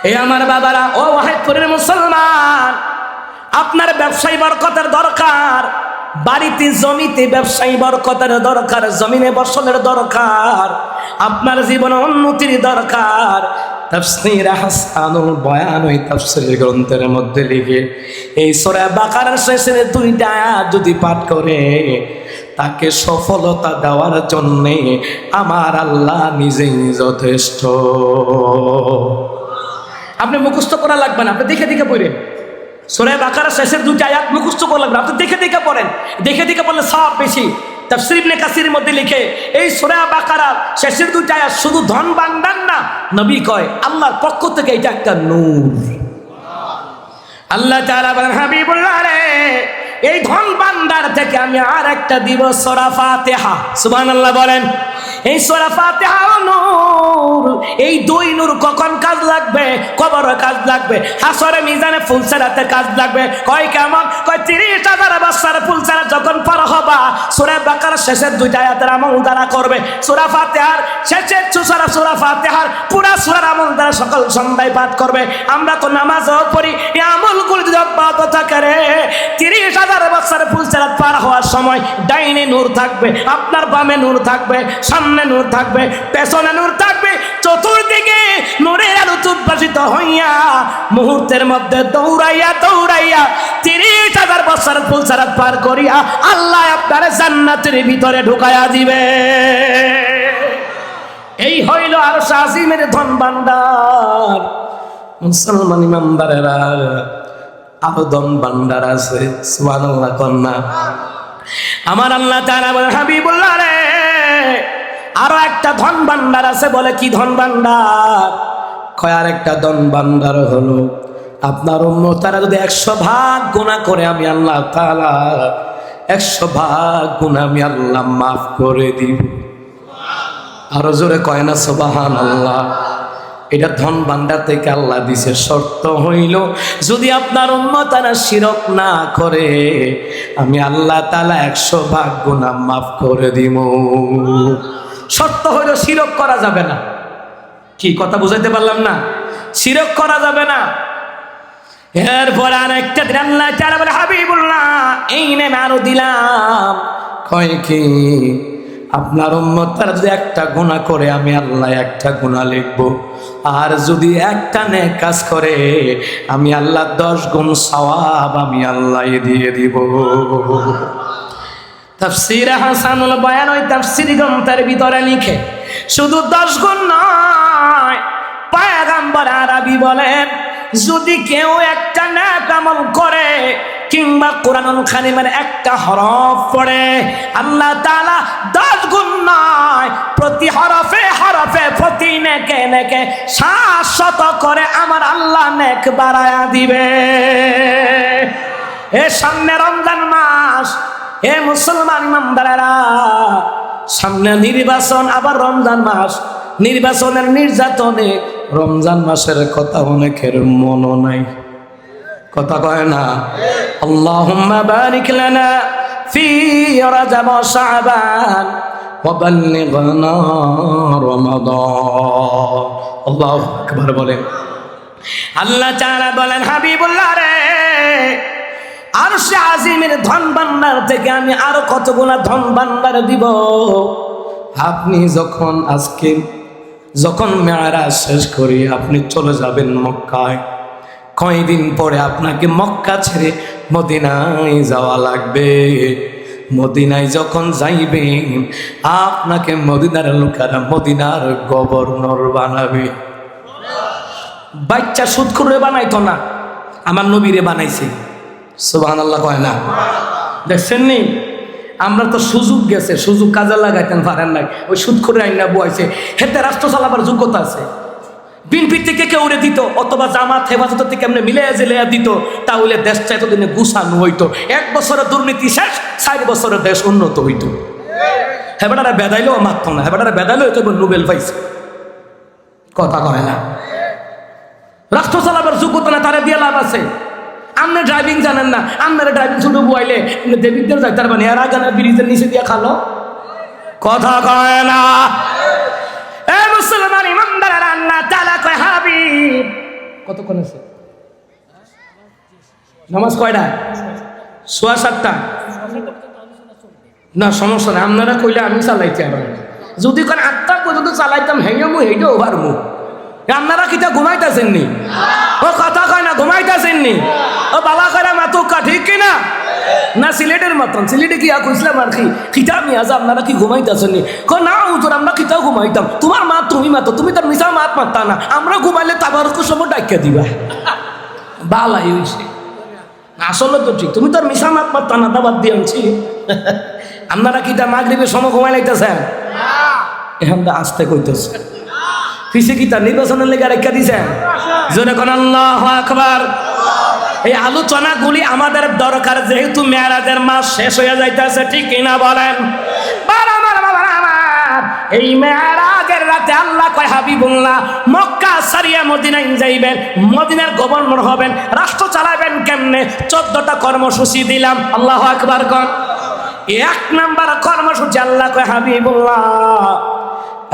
এই আমার বাবারা, ও ওয়াহিদপুরের মুসলমান, আপনার ব্যবসায়ী বরকতের দরকার, বাড়িতে জমিতে ব্যবসায়ী বরকতের দরকার, জমিনে ফসলের দরকার, আপনার জীবনে উন্নতির দরকার। তাফসীর হাসানুল বয়ান ওই তাফসীর গ্রন্থের মধ্যে লিখে এই সূরা বাকারার শেষের 2টা আয়াত যদি পাঠ করে, তাকে সফলতা দেওয়ার জন্যে আমার আল্লাহ নিজেই যথেষ্ট। আপনি মুখস্থ করা লাগবে না, আপনি দেখে দেখে পড়েন। সূরা বাকারার শেষের 2টা আয়াত মুখস্থ করা লাগবে, আপনি দেখে দেখে পড়েন। দেখে দেখে পড়লে সওয়াব বেশি। তাফসীর ইবনে কাসিরের মধ্যে লিখে এই সূরা বাকারার শেষের 2টা আয়াত শুধু ধন ভান্ডার না, নবী কয় আল্লাহর পক্ষ থেকে এটা একটা নূর। আল্লাহ তাআলা বলেন হাবিবুল্লাহ রে, এই ধন ভান্ডার থেকে আমি আর একটা দিব, সূরা ফাতিহা। সুবহানাল্লাহ বলেন। এই সূরা ফাতিহা নূর, এই 2 নূর কখন কাজ লাগবে? কবরে কাজ লাগবে, হাসরে মিজানে ফুলসেরাতে কাজ লাগবে। কয় কেমন? কয় 30,000 বছর ফুলসেরা যখন পার হবা, সূরা বাকারার শেষের 2টা আয়াতের আমল দ্বারা করবে, সূরা ফাতিহার শেষের সূরা ফাতিহার পুরা সূরার আমল দ্বারা সকাল সন্ধ্যায় পাঠ করবে। আমরা তো নামাজও পড়ি, এই আমলগুলো যদি অব্যাহত থাকে রে, 30,000 বছর ফুলসেরাত পার হওয়ার সময় ডাইনে নূর থাকবে, আপনার বামে নূর থাকবে, সামনে নূর থাকবে, পেছনে নূর থাকবে, চতুর্দিকে নূরের আলো উদ্ভাসিত হইয়া মুহূর্তের মধ্যে দৌড়াইয়া 30,000 বছর ফুলসেরাত পার করিয়া আল্লাহ আপনার জান্নাতের ভিতরে ঢুকাইয়া দিবে। এই হইল আরশ আজিমের ধন ভান্ডার। মুসলমান ইমানদারেরা, আরো ধন ভান্ডার আছে। সুবহানাল্লাহ কন্যা। আমার আল্লাহ তাআলা বলেন হাবিবুল্লাহ রে, আরো একটা ধন ভান্ডার আছে। বলে কি ধন ভান্ডার? কয় আর একটা ধন ভান্ডার হলো আপনার উম্মতরা যদি 100 ভাগ গুনাহ করে, আমি আল্লাহ তাআলা 100 ভাগ গুনাহ আমি আল্লাহ মাফ করে দিব। আরো জোরে কয় না সুবহানাল্লাহ। এটা ধন ভান্ডার থেকে আল্লাহ দিছে, শর্ত হইল যদি আপনার উম্মতরা শিরক না করে, আমি আল্লাহ তাআলা 100 ভাগ গুনাহ মাফ করে দিব। শর্ত হইল শিরক করা যাবে না। কি কথা বুঝাইতে পারলাম না? শিরক করা যাবে না। এরপর আরেকটা দিন আল্লাহ তাআলা বলে হাবিবুল্লাহ এই নেমে আরো দিলাম। কয় কি? আপনার উম্মতরা যদি একটা গুনাহ করে, আমি আল্লাহ একটা গুনাহ লিখব, আর যদি একটা নেক কাজ করে, আমি আল্লাহ 10 গুণ সওয়াব আমি আল্লাহ দিয়ে দিব। তাফসীর হাসানুল বয়ান ওই তাফসীর গ্রন্থের ভিতরে লিখে শুধু 10 গুণ নয়, পয়গম্বর আরবি বলেন যদি কেউ একটা নেক আমল করে কিংবা কোরআনুল কারীমের একটা হরফ পড়ে, আল্লাহ তাআলা 10 গুণ নয়, প্রতি হরফে হরফে প্রতি নেকে নেকে 700 করে আমার আল্লাহ নেক বাড়ায়া দিবে। এ সামনে রমজান মাস, এ মুসলমান ইমানদারেরা, সামনে নির্বাচন, আবার রমজান মাস। নির্বাচনের নির্যাতনে রমজান মাসের কথা অনেকের মনও নাই। কথা কয় না আল্লাহুম্মা বারিক লানা ফি রাজাব ওয়া শাবান ওয়া বাল্লিগনা রমাদান। আল্লাহু আকবার বলেন। আল্লাহ তাআলা বলেন হাবিবুল্লাহ রে, আরশে আজিমের ধন ভান্ডার থেকে আমি আরো কতগুলা ধন ভান্ডার দিব। আপনি যখন মেরাজ শেষ করি আপনি চলে যাবেন মক্কায়, কয়দিন পরে আপনাকে মক্কা ছেড়ে মদিনায় যাওয়া লাগবে। মদিনায় যখন যাইবেন আপনাকে মদিনার লোকেরা মদিনার গভর্নর বানাবে। বাচ্চা সুদখোরে বানাইতো না, আমার নবীরে বানাইছে। সুবহানাল্লাহ কয় না? দেখছেন নি, আমরা তো সুযোগ গেছে, সুযোগ কাজে লাগাইতেন পারেন নাই, ওই সুদখোরে আইনা বইছে। হেতে রাষ্ট্র চালাবার যোগ্যতা আছে। বিএনপি থেকে কেউ উড়ে দিত অথবা জামাত হেফাজত থেকে এমনি মিলে জেলেয়া দিত, তাহলে দেশটা এতদিনে গুছানো হইতো। 1 বছরের দুর্নীতি শেষ, 4 বছরের দেশ উন্নত হইতো। হেবাটারা বেদাইলেও মারত না, হেবাটারা বেদাইলেও তো নোবেল পাইছে। কথা কয় না? রাষ্ট্র চালাবার যোগ্যতা না, তারা দিয়ে লাভ আছে। আপনি ড্রাইভিং জানেন না, আপনারা ড্রাইভিং শুধু বইলে দেবিকদের যায়, তার মানে এরা গানের ব্রিজের নিচে দিয়ে খালো। কথা কয় না? এ মুসলমান ইমানদারেরা, আল্লাহ তাআলা কয় হাবিব কতক্ষণ আছে? নামাজ কয়টা? 7:15। না সমস্যা নাই, আপনারা কইলে আমি চালাইতে পারবো। যদি কোন 8টা পর্যন্ত চালাইতাম হেইমু হেইটাও পারবো। আপনারা কিটা ঘুমাইতেছেন নি? ও কথা কয় না, ঘুমাইতেছেন নি? ও বাবা কয়রা মাতুকা, ঠিক কিনা? না সিলেটের মতন, সিলেটে কি কইছিলাম আর কি কিতা মিয়াজ আপনারা কি ঘুমাইতেছেন নি? না হুজুর আমরা কিতাও ঘুমাইতাম। তোমার মা তুমি মাতো, তুমি তার মিশা মাত মারতা না, আমরা ঘুমাইলে তাবারক সময় ডাকিয়া দিবা। বালাই হইছে, আসলে তো ঠিক, তুমি তার মিশা মাত মারতা না, দাবাত দিয়ে আনছি। আপনারা কিতা মাগরিবের সময় ঘুমাই লাইতেছেন? এখন আসতে কইতেছে পিছে কিতা নির্বাচনের লেগে রেখা দিছেন। জোরে কোন আল্লাহু আকবার। এই আলোচনাগুলি আমাদের দরকার, যেহেতু মেরাজের মাস শেষ হয়ে যাইতেছে, ঠিক কিনা বলেন? এই মেরাজের রাতে আল্লাহ কয় হাবিবুল্লাহ মক্কা ছাড়িয়া মদিনায় যাইবেন, মদিনার গভর্নর হবেন, রাষ্ট্র চালাবেন কেমনে? 14টা কর্মসূচি দিলাম। আল্লাহু আকবার কোন? 1 নাম্বার কর্মসূচি আল্লাহ কয় হাবিবুল্লাহ,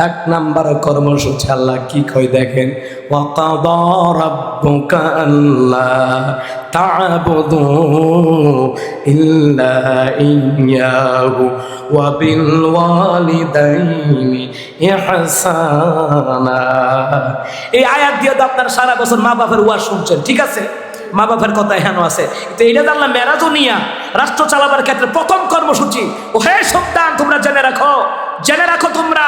1 নাম্বার কর্মসূচি আল্লাহ কি কয় দেখেন, ওয়াকাদা রাব্বুকা আল্লা তা'বুদু ইল্লা ইয়্যাহু ওয়া বিল ওয়ালিদাইনি ইহসানা। এই আয়াত দিয়ে তো আপনারা সারা বছর মা বাবার ওয়াজ শুনছেন, ঠিক আছে? মা বাবার কথা এখানে আছে, কিন্তু এটা জানলাম মেরাজও নিয়া রাষ্ট্র চালাবার ক্ষেত্রে প্রথম কর্মসূচি। ও হে সন্তান, তোমরা জেনে রাখো তোমরা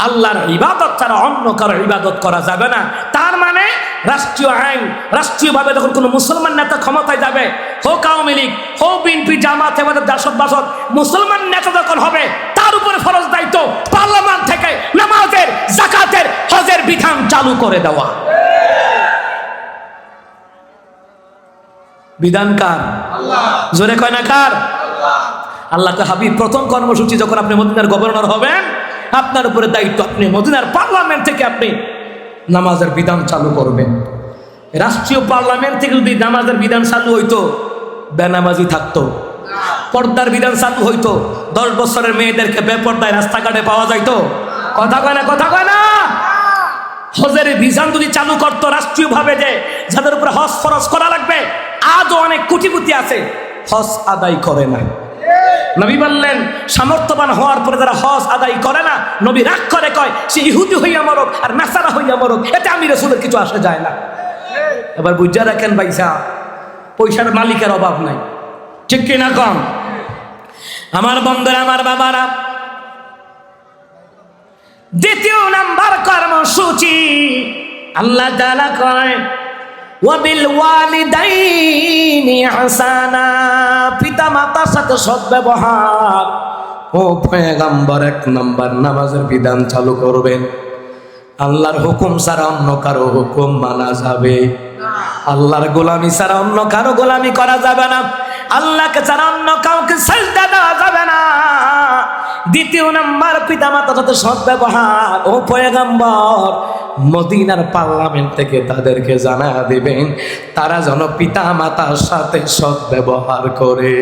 আল্লাহর ইবাদত ছাড়া অন্য কারো ইবাদত করা যাবে না। তার মানে রাষ্ট্রীয় আইন, রাষ্ট্রীয়ভাবে যখন কোনো মুসলমান নেতা ক্ষমতায় যাবে, হোক আওয়ামী লীগ, হোক বিএনপি, জামাত, হেফাজত, জাসদ, বাসদ, মুসলমান নেতা যখন হবে তার উপরে ফরজ দায়িত্ব পার্লামেন্ট থেকে নামাজের, যাকাতের, হজের বিধান চালু করে দেওয়া। বিধান কার? আল্লাহ। জোরে কয় না কার? আল্লাহ। আল্লাহকে হাবিব প্রথম কর্মসূচি, যখন আপনি মদিনার গভর্নর হবেন আপনার উপরে দায়িত্ব, আপনি মদিনার পার্লামেন্ট থেকে আপনি নামাজের বিধান চালু করবেন। রাষ্ট্রীয় পার্লামেন্ট থেকে যদি নামাজের বিধান চালু হইতো, বেনামাজি থাকতো। পর্দার বিধান চালু হইতো, 10 বছরের মেয়েদেরকে বেপর্দায় রাস্তাঘাটে পাওয়া যাইতো। কথা কয় না? কথা কয় না? হজের বিধান যদি চালু করতো রাষ্ট্রীয়ভাবে, যে যাদের উপরে হজ ফরজ করা লাগবে, আজও অনেক কোটিপতি আছে হজ আদায় করে না। নবী বললেন সামর্থ্যবান হওয়ার পরে যারা হজ আদায় করে না, নবী রাগ করে কয় সে ইহুদি হইয়া মরক আর নাসারা হইয়া মরক, এতে আমি রাসূলের কিছু আসে যায় না। এবার বুঝা রাখেন ভাইসা, পয়সার মালিকের অভাব নাই, ঠিক কিনা কম? আমার বন্ধুরা, আমার বাবারা, দ্বিতীয় নাম্বার কর্মসূচি আল্লাহ তাআলা কয় ওয়াবিল ওয়ালিদাইনি ইহসানা, পিতা মাতার সাথে সদ্ব্যবহার। ও পয়গম্বর, 1 নাম্বার নামাজের বিধান চালু করবেন। আল্লাহর হুকুম ছাড়া অন্য কারো হুকুম মানা যাবে না। আল্লাহর গোলামি ছাড়া অন্য কারো গোলামি করা যাবে না। আল্লাহকে ছাড়া অন্য কাউকে সিজদা দেওয়া যাবে না। দ্বিতীয় নাম্বার পিতা মাতার সাথে সদ্ব্যবহার। ও পয়গম্বর, মদিনার পার্লামেন্ট থেকে তাদেরকে জানা দিবেন তারা যেন পিতা মাতার সাথে সদ্ব্যবহার করে।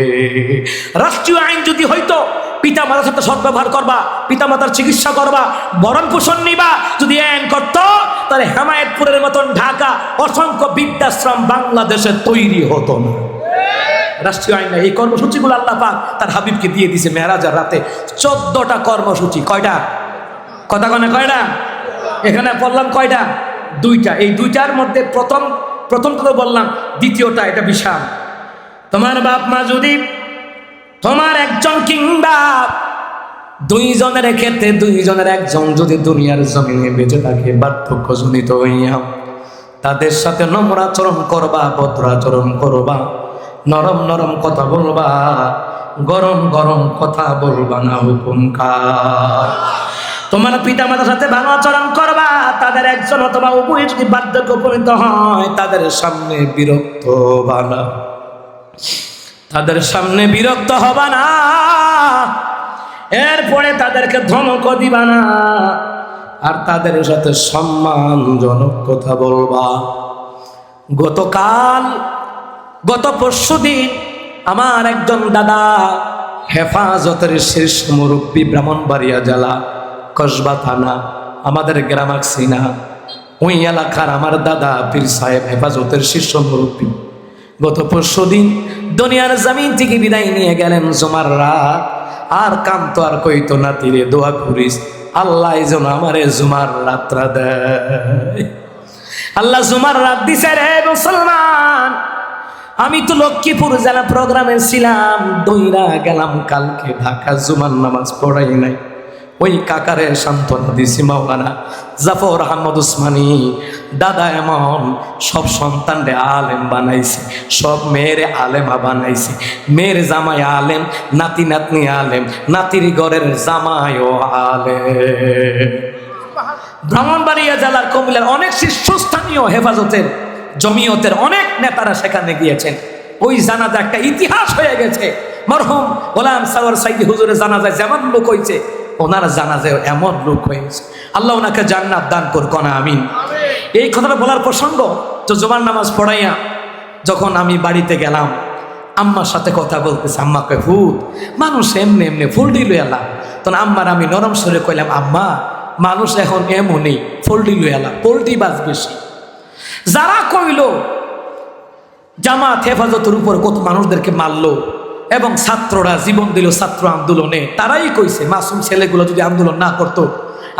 রাষ্ট্রীয় আইন যদি হইতো পিতা মাতার সাথে সদ্ব্যবহার করবা, পিতা মাতার চিকিৎসা করবা, ভরণ পোষণ নিবা, যদি আইন করতো তাহলে হেমায়েতপুরের মতন ঢাকা অসংখ্য বৃদ্ধাশ্রম বাংলাদেশে তৈরি হতো না। রাষ্ট্রীয় আইন নাই। এই কর্মসূচিগুলো আল্লাহ পাক তার হাবিবকে দিয়ে দিছে মেরাজের রাতে। 14টা কর্মসূচি। কয়টা? কথা কয় না কয়টা? এখানে বললাম কয়টা? 2টা। এই 2টার মধ্যে প্রথমটা তো বললাম, দ্বিতীয়টা এটা বিশাল। তোমার বাপ মা যদি তোমার একজন কিংবা 2 জনের ক্ষেত্রে 2 জনের একজন যদি দুনিয়ার জমিনে বেঁচে থাকে বার্ধক্যজনিত হইয়া, তাদের সাথে নম্র আচরণ করবা, ভদ্র আচরণ করবা, নরম নরম কথা বলবা, গরম গরম কথা বলবা না। হুকুমকার। তোমার পিতা মাতার সাথে ভালো আচরণ করবা, তাদের একজন অথবা উভয় যদি বার্ধক্য উপনীত হয় তাদের সামনে বিরক্ত হবা না, তাদের সামনে বিরক্ত হবা না। এরপরে তাদেরকে ধমক দিবা না, আর তাদের সাথে সম্মানজনক কথা বলবা। গত পরশুদিন আমার একজন দাদা হেফাজতের শীর্ষ মুরব্বী, ব্রাহ্মণবাড়িয়া জেলা কসবা থানা, আমাদের গ্রাম আকসিনা, ওই এলাকার আমার দাদা পীর সাহেব হেফাজতের শীর্ষ মুরব্বী, গত পরশুদিন দুনিয়ার জমিন থেকে বিদায় নিয়ে গেলেন জুমার রাত। আর কান্ত আর কইতো না, তীরে দোয়া করিস আল্লাহ যেন আমারে জুমার রাতটা দেয়। আল্লাহ জুমার রাত দিছে রে মুসলমান। আমি তো লক্ষ্মীপুর জেলা প্রোগ্রামে ছিলাম, দইরা গেলাম কালকে ঢাকা, জুমার নামাজ পড়াই নাই। ওই কাকারে সান্ত্বনা দিছি, মাওলানা জাফর আহমদ উসমানী দাদা এমন সব সন্তানরে আলেম বানাইছে, সব মেয়েরে আলেমা বানাইছে, মেয়ের জামাই আলেম, নাতি নাতনি আলেম, নাতির ঘরের জামাইও আলেম। ব্রাহ্মণবাড়িয়া জেলার কুমিল্লার অনেক শীর্ষস্থানীয় হেফাজতের জমিয়তের অনেক নেতারা সেখানে গিয়েছেন। ওই জানাজা একটা ইতিহাস হয়ে গেছে। মরহুম গোলাম সাগর সাইদি হুজুরের জানাজায় যেমন লোক হয়েছে, ওনার জানাজায় এমন লোক হয়েছে। আল্লাহ ওনাকে জান্নাত দান করুক না, আমিন। এই কথাটা বলার প্রসঙ্গ তো জুমার নামাজ পড়াইয়া যখন আমি বাড়িতে গেলাম, আম্মার সাথে কথা বলতেছে। আম্মা কয় ভূত মানুষ এমনি এমনি ফুল দিল এলাম। তখন আম্মার আমি নরম সরে কইলাম, আম্মা মানুষ এখন এমনই ফুল দিল এলাম, পোল্ট্রি বাজ বেশি। যারা কইল জামাত হেফাজতের উপর কত মানুষদেরকে মারলো এবং ছাত্ররা জীবন দিল ছাত্র আন্দোলনে, তারাই কইছে মাসুম ছেলেগুলো যদি আন্দোলন না করতো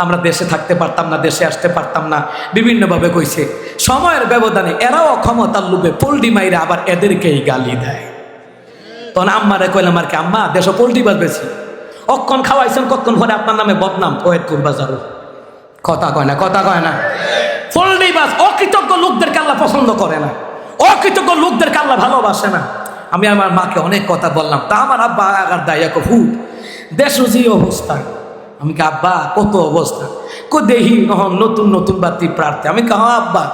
আমরা দেশে থাকতে পারতাম না, দেশে আসতে পারতাম না, বিভিন্নভাবে কইছে। সময়ের ব্যবধানে এরাও ক্ষমতার লোভে পোল্ট্রি মাইরে আবার এদেরকেই গালি দেয়। তখন আম্মারে কইলাম আর কি, আম্মা দেশে পোল্ট্রি বাজ বেশি, অক্ষণ খাওয়াইছেন কতক্ষণ পরে আপনার নামে বদনাম ফয়েদপুর বাজার। কথা কয় না, কথা কয় না। পোল্ট্রি বাজ অকৃতজ্ঞ লোকদেরকে আল্লাহ পছন্দ করে না, অকৃতজ্ঞ লোকদেরকে আল্লাহ ভালোবাসে না। আমি আমার মাকে অনেক কথা বললাম, তা আমার আব্বা আগার দায় ভূত দেশ যে অবস্থা। আমি কে আব্বা কত অবস্থা, দেহি নতুন নতুন বাতি প্রার্থী। আমি কে হ্যাঁ আব্বা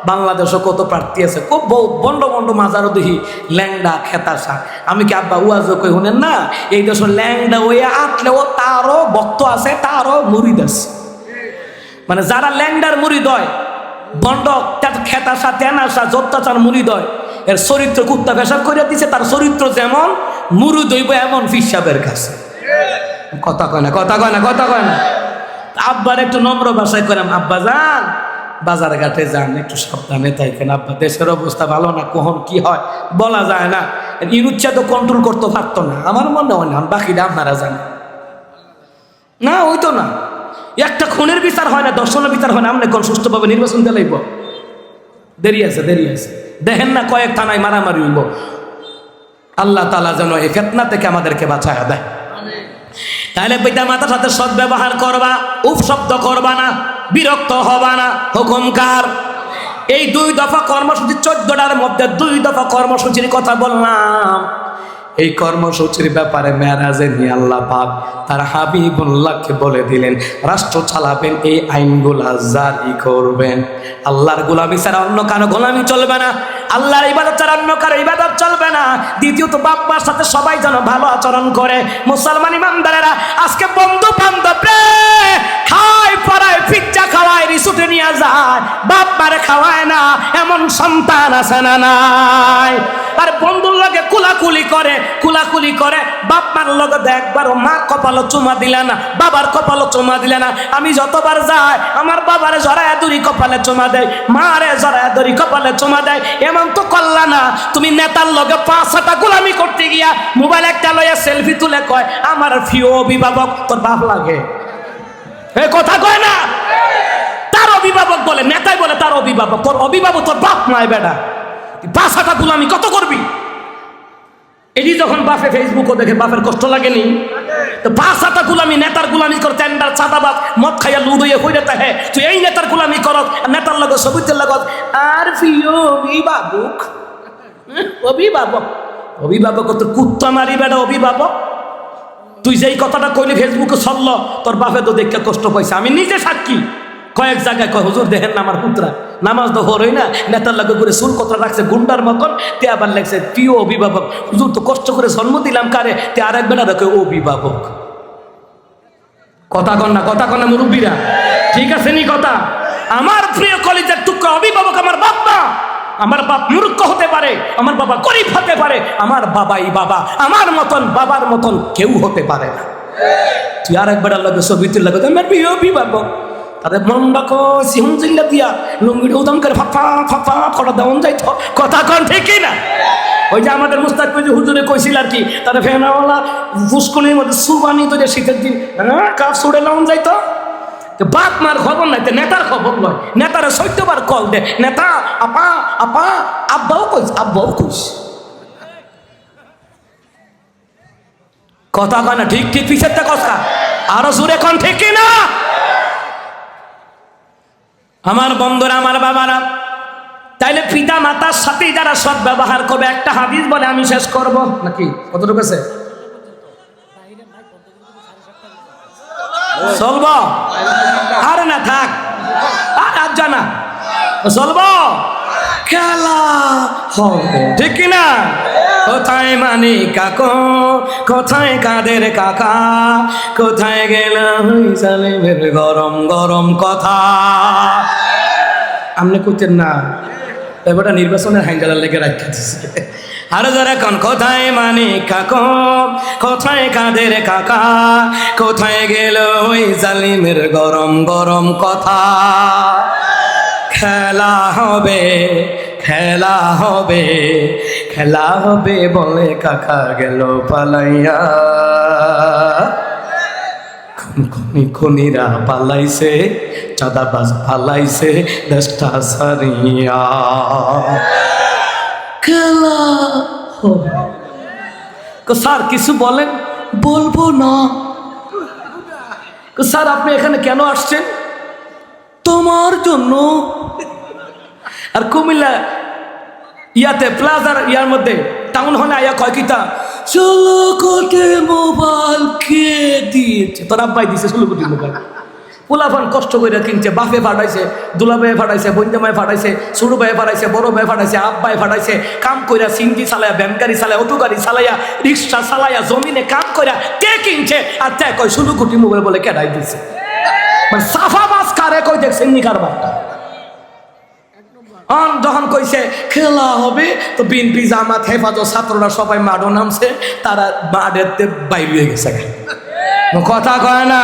বাংলাদেশও কত প্রার্থী আছে, খুব বন্ড বন্ড মাজারও দেখি ল্যাংডা খেতাসা। আমি কি আব্বা উয়াজও কই শুনেন না, এই দেশ ল্যাংডা ওয়ে আটলেও তারও ভক্ত আছে, তারও মুরিদ আছে। মানে যারা ল্যাংডার মুরিদ হয়, বন্ড খেতাসা তেনাসা যত্যাচার মুরিদ হয়, এর চরিত্র কুত্তা পেশাব করে দিছে, তার চরিত্র যেমন মুরুদ হইব এমন ফিসাবের কাছে। কথা কয় না, কথা কয় না, কথা কয় না। আব্বার একটু নম্র ভাষায় করাম, আব্বা যান বাজার ঘাটে যান, একটু সাবধানে থাকেন আব্বা, দেশের অবস্থা ভালো না, কখন কি হয় বলা যায় না। ইনুচ্ছা তো কন্ট্রোল করতে পারতো না, আমার মনে হয় না। বাকিটা আপনারা জানেন না, হইতো না। একটা খুনের বিচার হয় না, দর্শনের বিচার হয় না, আপনি কোন সুস্থভাবে নির্বাচন দিয়ে লাগবো? দেরি আছে, দেরি আছে। দেখেন না কয়েক থানায় মারামারি হইব। আল্লাহ তাআলা যেন এই ফিতনা থেকে আমাদেরকে বাঁচায় দেয়। তাহলে পিতা মাতার সাথে সৎ ব্যবহার করবা, উফ শব্দ করবা না, বিরক্ত হবা না। হুকুমকার। এই 2 দফা কর্মসূচি 14টার মধ্যে 2 দফা কর্মসূচির কথা বললাম। এই কর্মসূচির ব্যাপারে মেরাজে নিয়ে আল্লাহ পাক তার হাবিবুল্লাহকে বলে দিলেন রাষ্ট্র চালাবেন, এই আইনগুলা জারি করবেন। আল্লাহর গোলামি ছাড়া অন্য কারো গোলামি চলবে না, আল্লাহর ইবাদত ছাড়া অন্য কারো ইবাদত চলবে না। দ্বিতীয়ত বাপ মার সাথে সবাই যেন ভালো আচরণ করে। মুসলমান ইমানদারেরা আজকে বন্ধু বান্ধব রে খায় পড়ায় পিজ্জা খাওয়ায় রিসোর্টে নিয়ে যায়, বাপ মারে খাওয়ায় না, এমন সন্তান আছে না নাই? আর বন্ধুর লগে কুলাকুলি করে বাপ মার লগে একবারও মা কপালে চুমা দিলে না, বাবার কপালে চুমা দিলে না। আমি যতবার যাই আমার বাবারে জড়ায় ধরি কপালে চুমা দেয়, মারে জড়ায় ধরি কপালে চুমা দেয়। এমন তো করলা না তুমি নেতার লগে 5-6টা গোলামি করতে গিয়া মোবাইল একটা লইয়া সেলফি তুলে কয় আমার প্রিয় অভিভাবক। তোর বাপ লাগে এ কথা কয় না? তার অভিভাবক বলে, নেতাই বলে তার অভিভাবক। তোর অভিভাবক তোর বাপ নয় বেটা। 5-6টা গোলামি কত করবি? এটি যখন বাপে ফেসবুকও দেখে বাপের কষ্ট লাগেনি? তো 5-6টা গোলামি, নেতার গোলামি কর, টেন্ডার চাঁদাবাজ মদ খাইয়া লুডুয়ে হইলে তাহে তুই এই নেতার গোলামি করত, নেতার লগত সবুজের লগত আর প্রিয় অভিভাবক। অভিভাবক তোর কুত্তা মারি বেটা অভিভাবক। তুই যেই কথাটা কইলি ফেসবুকে চলল, তোর বাপে তো দেখতে কষ্ট পাইছে। আমি নিজে সাক্ষী, কয়েক জায়গায় কয় হুজুর দেখেন না আমার পুত্রা নামাজ তো হরই না, নেতার লাগে করে চুল কথা রাখছে গুন্ডার মতন, তে আবার লাগছে প্রিয় অভিভাবক। হুজুর তো কষ্ট করে জন্ম দিলাম কারে, তে আরেক বেলা দেখে অভিভাবক। কথা কন না মুরব্বীরা, ঠিক আছে নি কথা? আমার প্রিয় কলেজের টুকরা অভিভাবক আমার বাবা। আমার বাপ মূর্খ হতে পারে, আমার বাবা গরিব হতে পারে, আমার বাবাই বাবা, আমার মতন বাবার মতন কেউ হতে পারে না। তুই আরেক বেড়ার লাগে ছবিটির লাগে আমার প্রিয় অভিভাবক, তাদের মনটা সিহুন চিল্লা দিয়া লুঙ্গিটা উদাম করে ফাঁপা ফটা দেওয়ান যাইত। কথা কন ঠিক না? ওই যে আমাদের মুস্তাক হুজুরে কইছিল আর কি, তারা ফেনাওয়ালা ফুসকুনির মধ্যে সুবানি তো শীতের দিন কাপ ছুড়ে লাউন যাইতো। বাপ মার খবর নাই, নেতার খবর নয়। নেতারা 14বার কল দে, নেতা আপা আব্বাও কইস। কথা কয় না? ঠিক পিছের কথা আরো জোরে কন ঠিক না? আমার বন্ধুরা, আমার বাবারা, তাইলে পিতা মাতার সাথে যারা সৎ ব্যবহার করবে, একটা হাদিস বলে আমি শেষ করব নাকি? কতটুকু আছে? চলব আর না থাক আর জানা চলব খেলা হবে ঠিক কিনা? কোথায় মানি কাকো, কোথায় কাদের কাকা, কোথায় গেল জালিমের গরম গরম কথা। আপনি কইতেন না এবারটা নির্বাচনের হাইজালার লেগে রাখা দিচ্ছে। আর যারা কন কোথায় মানি কাকো, কোথায় কাদের কাকা, কোথায় গেল ওই জালিমের গরম গরম কথা। খেলা হবে খেলা হবে খেলা হবে বলে কাকা গেল পালাইয়া, খুনিরা পালাইছে, চাঁদাবাজ পালাইছে দেশটা সারিয়া। খেলা হবে। স্যার কিছু বলেন? বলবো না। স্যার আপনি এখানে কেন আসছেন? তোমার জন্য। আর কুমিল্লা ইয়াতে প্লাজার ইয়ার মধ্যে টাউন হলে আয়া কয় কিতা ষোলো কোটি মোবাইল কে দিয়েছে? তোর আব্বাই দিছে 16 কোটি মোবাইল। পোলাফান কষ্ট করে কিনছে, বাপে ফাটাইছে, দুলাভাইয়ে ফাটাইছে, বন্যামায় ফাটাইছে, ছোট ভাইয়ে ফাটাইছে, বড় ভাই ফাটাইছে, আব্বাই ফাটাইছে, কাম কইরা সিনজি চালায়া, ভ্যান গাড়ি চালায়া, অটো গাড়ি চালায়া, রিক্সা চালায়া, জমিনে কাম কইরা কে কিনছে? আর তাই কয় 16 কোটি মোবাইল বলে কেডাই দিছে। মানে সাফাবাজ কারে কই দেখছেন নি কারবারটা? যখন কইছে খেলা হবে তো বিএনপি জামাত হেফাজত ছাত্ররা সবাই মাঠও নামছে, তারা মাঠেতে বাইরে হয়ে গেছে। কথা কয় না?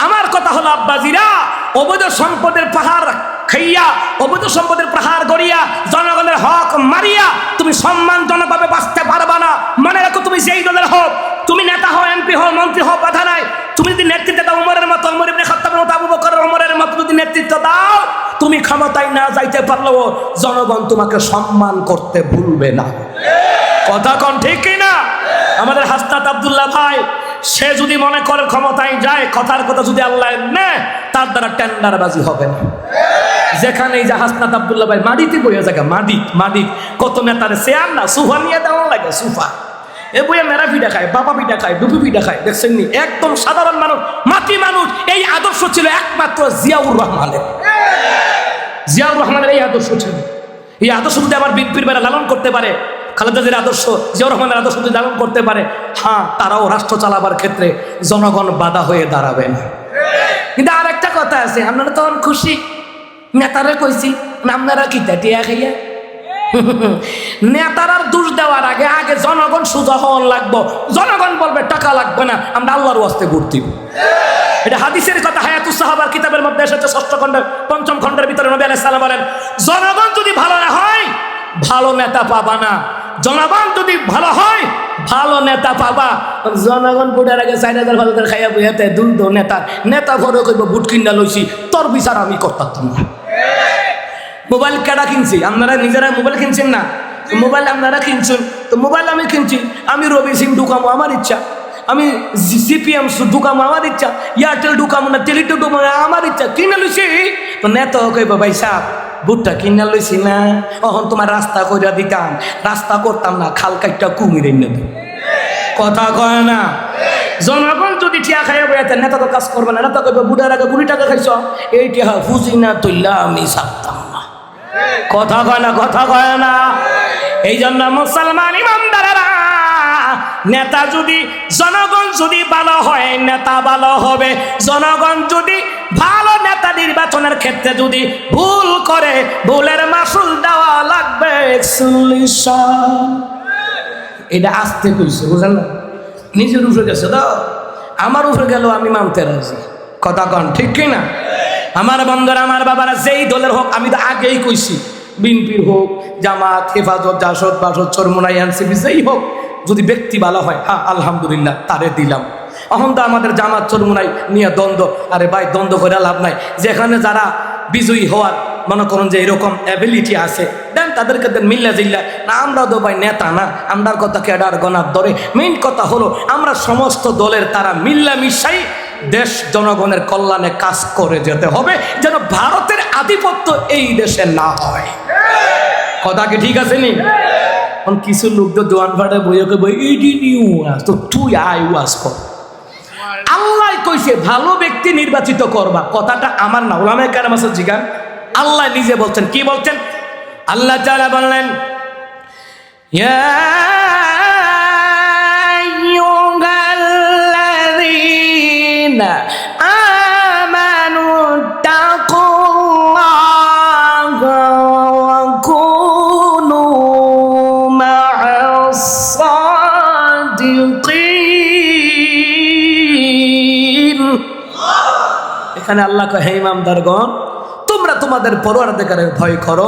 আমার কথা হলো আব্বাজিরা, অবৈধ সম্পদের পাহাড় খাইয়া, অবৈধ সম্পদের পাহাড় গড়িয়া, জনগণের হক মারিয়া তুমি সম্মানজনকভাবে বাঁচতে পারবা না। মনে রাখো, তুমি যেই দলের হোক, তুমি নেতা হও, এমপি হও, মন্ত্রী হও, বাধা নাই। তুমি যদি নেতৃত্ব দাও ওমরের মতো, ওমর ইবনে খাত্তাবের মতো, আবু বকর ওমরের মতো যদি নেতৃত্ব দাও, তুমি ক্ষমতায় না যাইতে পারলেও জনগণ তোমাকে সম্মান করতে ভুলবে না। কথা কোন ঠিক কিনা? আমাদের হাসনাত আব্দুল্লাহ ভাই, সে যদি মনে করে ক্ষমতায় যায়, কথার কথা যদি আল্লাহ নেয়, তার দ্বারা টেন্ডারবাজি হবে না। যেখানে এই যে হাসনাত আব্দুল্লাহ ভাই মাটিতে বইয়া জায়গা, মাটি কত নেতারে চেয়ার না সুফা নিয়ে দেওয়া লাগে, সুফা এ বইয়া মেরা পিঠা খায়, বাবা পিঠা খায়, ডুবি পিঠা খায়, দেখছেন নি? একদম সাধারণ মানুষ, মাটি মানুষ। এই আদর্শ ছিল একমাত্র জিয়াউর রহমানের। জিয়াউর রহমানের এই আদর্শ ছিল। এই আদর্শ যদি আমার বিএনপির বেলা লালন করতে পারে, খালেদা জিয়ার আদর্শ, জিয়াউর রহমানের আদর্শ যদি লালন করতে পারে, হ্যাঁ, তারাও রাষ্ট্র চালাবার ক্ষেত্রে জনগণ বাধা হয়ে দাঁড়াবে না। কিন্তু আর একটা কথা আছে, আপনারা তখন খুশি, নেতারা কইছি আপনারা কি টিয়া খাইয়া নেতারার দোষ দেওয়ার আগে আগে জনগণ সোজা হওয়ার লাগবো। জনগণ বলবে টাকা লাগবে না, আমরা আল্লাহর ওয়াস্তে ভোট দিব। এটা হাদিসের কথা, হায়াতুস সাহাবার কিতাবের মধ্যে এসেছে 6ষ্ঠ খণ্ডের 5ম খণ্ডের ভিতরে নবী আলাইহিস সালাম বলেন, জনগণ যদি ভালো না হয় ভালো নেতা পাবা না। জনগণ যদি ভালো হয় ভালো নেতা পাবা। জনগণ ভোটের আগে 4,000 5,000 খাইয়া বইয়াতে দুর্দ নেতা ভরে কইব ভোট কিনা লইছি, তোর বিচার আমি করতাম না। মোবাইল কেডা কিনছি? আপনারা নিজেরা মোবাইল কিনছেন না? মোবাইল আপনারা কিনছেন, তো মোবাইল আমি কিনছি, আমি রবি সিং ঢুকামো আমার ইচ্ছা, আমি সিপিএম ঢুকামো আমার ইচ্ছা, এয়ারটেল ঢুকামো না, টেলিটক ঢুকামো আমার ইচ্ছা, কিনে লইছি। তো নেতা কইব ভাই সাহ বুটটা কিনা লইছি না, এখন তোমার রাস্তা কইরা দিতাম, রাস্তা করতাম না, খাল কাইটা কুমির এনে দিই। কথা কয় না? জনগণ যদি টিয়া খাইয়া বইয়াতে নেতা তো কাজ করবে না। নেতা কইবে বুড়ার আগে 20 টাকা খাইছ, এই টিয়া ফুজি না তৈলা আমি ছাড়তাম না। কথা কয় না? কথা কয় না? এই জন্য মুসলমান ইমানদারেরা, নেতা যদি জনগণ যদি ভালো হয় নেতা ভালো হবে। জনগণ যদি ভালো নেতা নির্বাচনের ক্ষেত্রে যদি ভুল করে, ভুলের মাসুল দেওয়া লাগবে 41 সাল। এটা আসতে কইছে, বুঝলেন না? নিজের উপরে গেছে তো, আমার উপরে গেল আমি মানতে রাজি। কথা কন ঠিক কিনা? আমার বন্ধুরা, আমার বাবারা, যেই দলের হোক, আমি তো আগেই কইছি, বিএনপির হোক, জামাত, হেফাজত, জাসদ, বাসদ, চরমোনাই, এনসিপি, যেই হোক, যদি ব্যক্তি ভালো হয়, হ্যাঁ আলহামদুলিল্লাহ তারে দিলাম। এখন তো আমাদের জামাত চরমোনাই নিয়ে দ্বন্দ্ব। আরে ভাই, দ্বন্দ্ব করে লাভ নাই। যেখানে যারা বিজয়ী হওয়ার মনে করুন যে এরকম অ্যাবিলিটি আছে, দেন তাদেরকে দেন, মিল্লা জিল্লা না। আমরা তো ভাই নেতা না, আমরার কথা কেডার গনার ধরে। মেইন কথা হলো আমরা সমস্ত দলের তারা মিল্লা মিশাই দেশ জনগণের কল্যাণে কাজ করে যেতে হবে, যেন ভারতের আধিপত্য এই দেশে না হয়। কথা কি ঠিক আছে নি? কিছু লোক তো দোয়ান ফাটে বইকে বই এইটি নিউ তো তুই আয় ওয়াজ কর। আল্লাহ কইছে ভালো ব্যক্তি নির্বাচিত করবা, কথাটা আমার না, ওলামায়ে কেরাম আছে জিগান। আল্লাহ নিজে বলছেন, কি বলছেন? আল্লাহ তাআলা বললেন, ইয়া আইয়ুহাল্লাযীনা আমানু তাকুল্লাহা ওয়া কুনু মা'আস সাদিকিন। এখানে আল্লাহ কয়, হে ইমানদারগণ, তোমরা তোমাদের পরওয়ারদিগারের ভয় করো,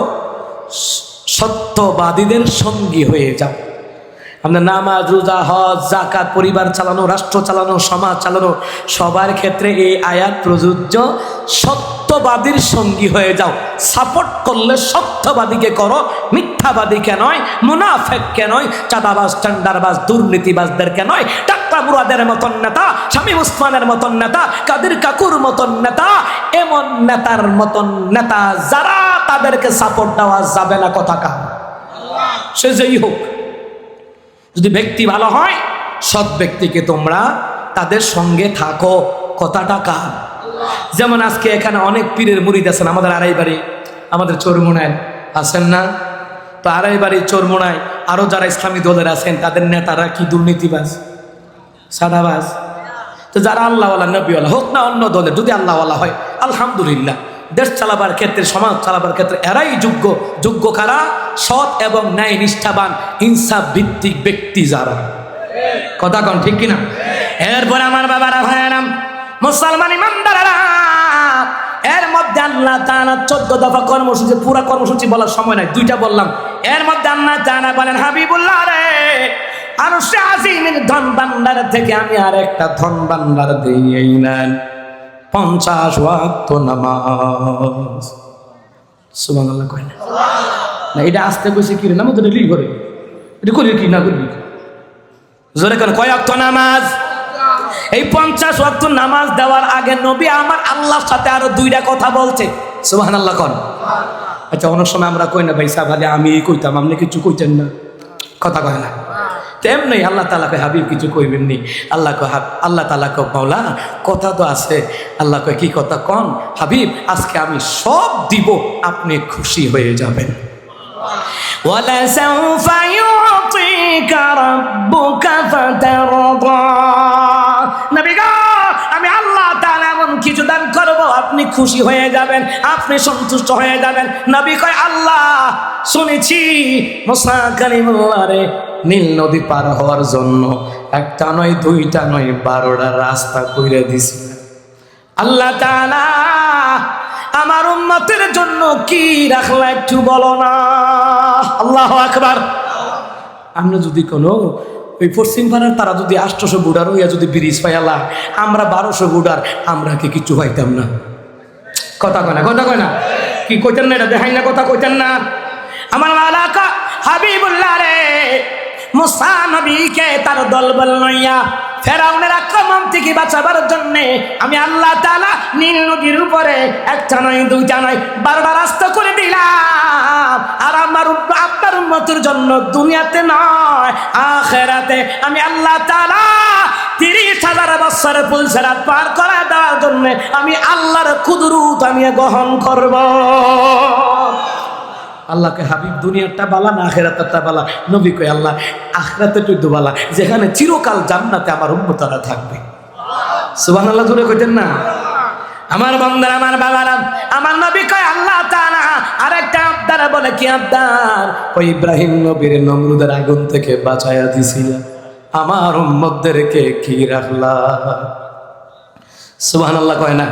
সত্যবাদীদের সঙ্গী হয়ে যাও। আমরা নামাজ, রোজা, হজ, যাকাত, পরিবার চালানো, রাষ্ট্র চালানো, সমাজ চালানো, সবার ক্ষেত্রে এই আয়াত প্রযোজ্য। সত্যবাদীর সঙ্গী হয়ে যাও। সাপোর্ট করলে সত্যবাদীকে করো, মিথ্যাবাদীকে নয়, মুনাফেককে নয়, চাঁদাবাজ, টেন্ডারবাজ, দুর্নীতিবাজদেরকে নয়, টাক্কা বুড়াদের মতন নেতা, শামীম ওসমানের মতন নেতা, কাদের কাকুর মতন নেতা, এমন নেতার মতন নেতা যারা তাদেরকে সাপোর্ট দেওয়া যাবে না। কথা কার? সে যেই হোক, যদি ব্যক্তি ভালো হয়, সৎ ব্যক্তিকে তোমরা তাদের সঙ্গে থাকো। কথাটা কার? যেমন আজকে এখানে অনেক পীরের মুরিদ আছেন, আমাদের আড়াইবাড়ি, আমাদের চরমোনায় আছেন না? তো আড়াইবাড়ি, চরমোনায় আরও যারা ইসলামী দলের আছেন, তাদের নেতারা কি দুর্নীতিবাজ, সাদাবাজ? তো যারা আল্লাহওয়ালা, নবীওয়ালা হোক না অন্য দলের, যদি আল্লাহওয়ালা হয় আলহামদুলিল্লাহ, দেশ চালাবার ক্ষেত্রে, সমাজ চালাবার ক্ষেত্রে এরাই যোগ্য। যোগ্য কারা? সৎ এবং ন্যায় নিষ্ঠাবান, ইনসাফ ভিত্তিক ব্যক্তি যারা। কথা কন ঠিক কিনা? এরপরে আমার বাবারা, ভাইয়েরা, মুসলমান ইমানদারেরা, এর মধ্যে আল্লাহ তাআলা 14 দফা কর্মসূচি, পুরো কর্মসূচি বলার সময় নাই, 2টা বললাম। এর মধ্যে আল্লাহ তাআলা বলেন, হাবিবুল্লাহ রে, আরশে আজিমের ধন ভান্ডার থেকে আমি আর একটা ধন ভান্ডার দিই নেন, 50 ওয়াক্ত নামাজ। সুবহানাল্লাহ কয় না? এটা আসতে কইছে কি রে? নামাজ তো লিখ করে, এটা করি কি না করি? জোরে কোন কয় ওয়াক্ত নামাজ? এই 50 ওয়াক্ত নামাজ দেওয়ার আগে নবী আমার আল্লাহর সাথে আরো 2টা কথা বলছে। সুবহানাল্লাহ কোন? আচ্ছা, অনেক সময় আমরা কই না ভাই সাহেব, আমি কইতাম, আপনি কিছু কইতেন না। কথা কয় না? তেমনি আল্লাহ তাআলা কয়, হাবিব কিছু কইবেন নি। আল্লাহ তাআলা কয়, মাওলা কথা তো আছে। আল্লাহ কয়, কি কথা কন? হাবিব আজকে আমি সব দিব, আপনি খুশি হয়ে যাবেন। ওয়ালা সাউফা ইউতিকা রাব্বুকা ফাতারদা। নবী গো, আমি আল্লাহ তাআলা এমন কিছু দান করব, আপনি খুশি হয়ে যাবেন, আপনি সন্তুষ্ট হয়ে যাবেন। নবী কয় আল্লাহ শুনেছি মুসা কালিমুল্লাহ রে নীল নদী পার হওয়ার জন্য একটা নয় দুইটা নয় 12টা রাস্তা কইরা দিছি। আল্লাহ তাআলা আমার উম্মতের জন্য কি রাখলা একটু বলো না। আল্লাহু আকবার। আমরা যদি কোনো ওই পশ্চিম পাড়ার তারা যদি 800 বুড়ার হইয়া যদি ব্রিজ পাইয়ালা, আমরা 1200 বুড়ার, আমরা কি কিছু পাইতাম না? কথা কয় না, কথা কয় না, কি কইতেন না? এটা দেখাই না, কথা কইতেন না। আমার মালাকা হাবিবুল্লাহ রে মুসা নবীকে তার দলবল লইয়া ফেরাউনের আক্রমণ থেকে বাঁচাবার জন্য আমি আল্লাহ তাআলা নীল নদীর উপরে একটা নয় দুইটা নয় 12টা রাস্তা করে দিলাম। আর আমার আপনার উম্মতের জন্য দুনিয়াতে নয় আখিরাতে আমি আল্লাহ তাআলা 30,000 বছর পুলসিরাত পার করে দেওয়ার জন্য আমি আল্লাহর কুদরত আমি গ্রহণ করব। আল্লাহকে হাবিব দুনিয়াটা বালা না আখিরাতটা বালা? নবী কয় আল্লাহ আখিরাতে তো বালা, যেখানে চিরকাল জান্নাতে আমার উম্মতরা থাকবে। সুবহানাল্লাহ জোরে কইতেন না? আমার বান্দারা, আমার বাবারা, আমার নবী কয় আল্লাহ তাআলা আরেকটা আবদার বলে, কি আবদার? ওই ইব্রাহিম নবীর নমরুদের আগুন থেকে বাঁচায়া দিছিল, আমার উম্মতদেরকে কি রাখলা? সুবহানাল্লাহ কয় না?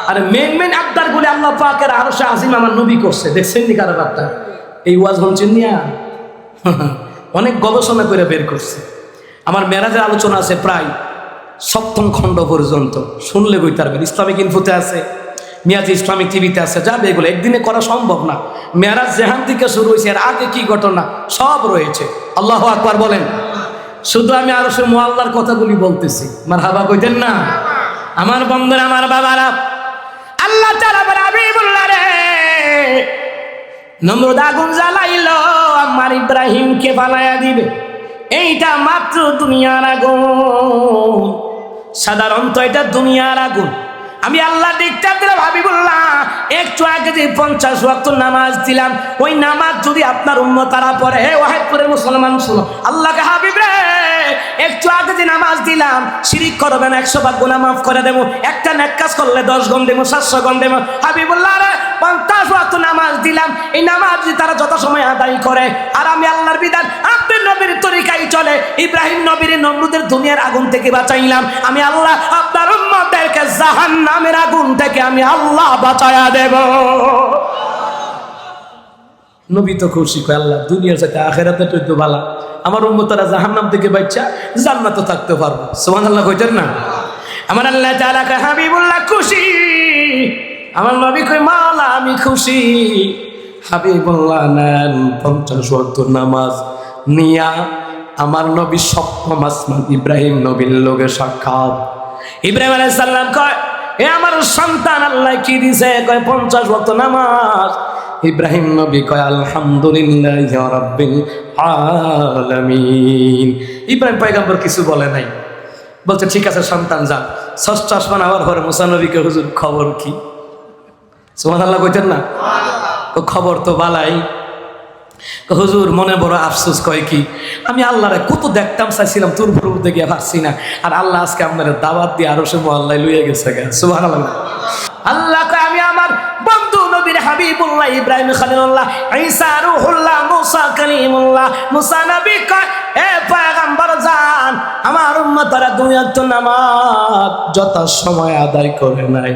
আর মেন আবদার গুলি আল্লাহ পাকের আরশে আজিম আমার নবী করছে। দেখছেন নি কারো বার্তা? এই ওয়াজ শুনছেন নিয়া অনেক গবেষণা করে বের করছে। আমার মেরাজের আলোচনা আছে প্রায় 7ম খণ্ড পর্যন্ত, শুনলে বইতে পারবেন। ইসলামিক ইনফোতে আছে, মিয়াজি ইসলামিক টিভিতে আছে, যাবে এগুলো একদিনে করা সম্ভব না। মেরাজ যেখান থেকে শুরু হয়েছে এর আগে কি ঘটনা সব রয়েছে। আল্লাহু আকবার বলেন। শুধু আমি আরশে মুআল্লার কথাগুলি বলতেছি। মারহাবা কইতেন না? আমার বন্ধুরা, আমার বাবারা, আল্লাহ তাআলা হাবিবুল্লাহ রে নমরুদ আগুন জ্বালাইলো আমার ইব্রাহিমকে ফালাইয়া দিবে। এইটা মাত্র দুনিয়ার আগুন, সাধারণত এটা দুনিয়ার আগুন। আমি আল্লাহ ডিক্টেট দিলাম হাবিবুল্লাহ, একটু আগে যে 50 ওয়াক্ত নামাজ দিলাম, ওই নামাজ যদি আপনার উম্মতারা পড়ে, হে ওয়াহিদপুরের মুসলমান শুনো, আল্লাহকে হাবিব রে একটু আগে যে নামাজ দিলাম, শিরিক করবেন 100 ভাগ গুনাহ মাফ করে দেব। একটা নেক কাজ করলে 10 গুণ দেব, 700 গুণ দেব। হাবিবুল্লাহ রে 50 ওয়াক্ত নামাজ দিলাম, এই নামাজ যদি তারা যত সময় আদায় করে, আর আমি আল্লাহর বিধান আপনার নবীর তরিকায় চলে, ইব্রাহিম নবীর নমরুদের দুনিয়ার আগুন থেকে বাঁচাইলাম, আমি আল্লাহ আপনার উম্মতদেরকে জাহান্নামের আগুন থেকে আমি আল্লাহ বাঁচায়া দেব। নবী তো খুশি, কয় আল্লাহ দুনিয়ার সাথে আখিরাতে তো ভালো, আমার উম্মতরা জাহান্নাম থেকে বাঁচা জান্নাতে থাকতে পারবো। সুবহানাল্লাহ কইতেন না? আমার আল্লাহ তাআলা কে হাবিবুল্লাহ খুশি, আমার নবী কই মাওলা আমি খুশি। হাবিবুল্লাহ নেন 50 ওয়াক্ত নামাজ নিয়া আমার নবী 7ম আসমান ইব্রাহিম নবীর লগে সাক্ষাৎ। ইব্রাহিম আলাইহিস সালাম কয়, এ আমার সন্তান আল্লাহ কি দিছে? কয় 50 ওয়াক্ত নামাজ। ইব্রাহিম নবী কয় আলহামদুলিল্লাহি রাব্বিল আলামিন। ইব্রাহিম পয়গম্বর কিছু বলে নাই, বলছে ঠিক আছে সন্তান যান। 6ষ্ঠ আসমান আবার পরে মুসা নবীকে, হুজুর খবর কি? সুবহানাল্লাহ কইতেন না? খবর তো বালাই। হুজুর মনে বড় আফসোস, কয় কি? আমি আল্লাহরে কত দেখতাম চাইছিলাম, তোর প্রভু দেখে পারছি না, আর আল্লাহ আজকে আপনার দাওয়াত দিয়ে আরশে মুআল্লায় লইয়া গেছে। সুবহানাল্লাহ। আল্লাহ কয় আমি আমার বন্ধু নবীর হাবিবুল্লাহ ইব্রাহিম খলিলুল্লাহ, ঈসা রূহুল্লাহ, মুসা কালিমুল্লাহ, মুসা নবী কয়, এ পয়গম্বর জান, আমার উম্মতরা 2 ওয়াক্ত নামাজ যত সময় আদায় করে নাই,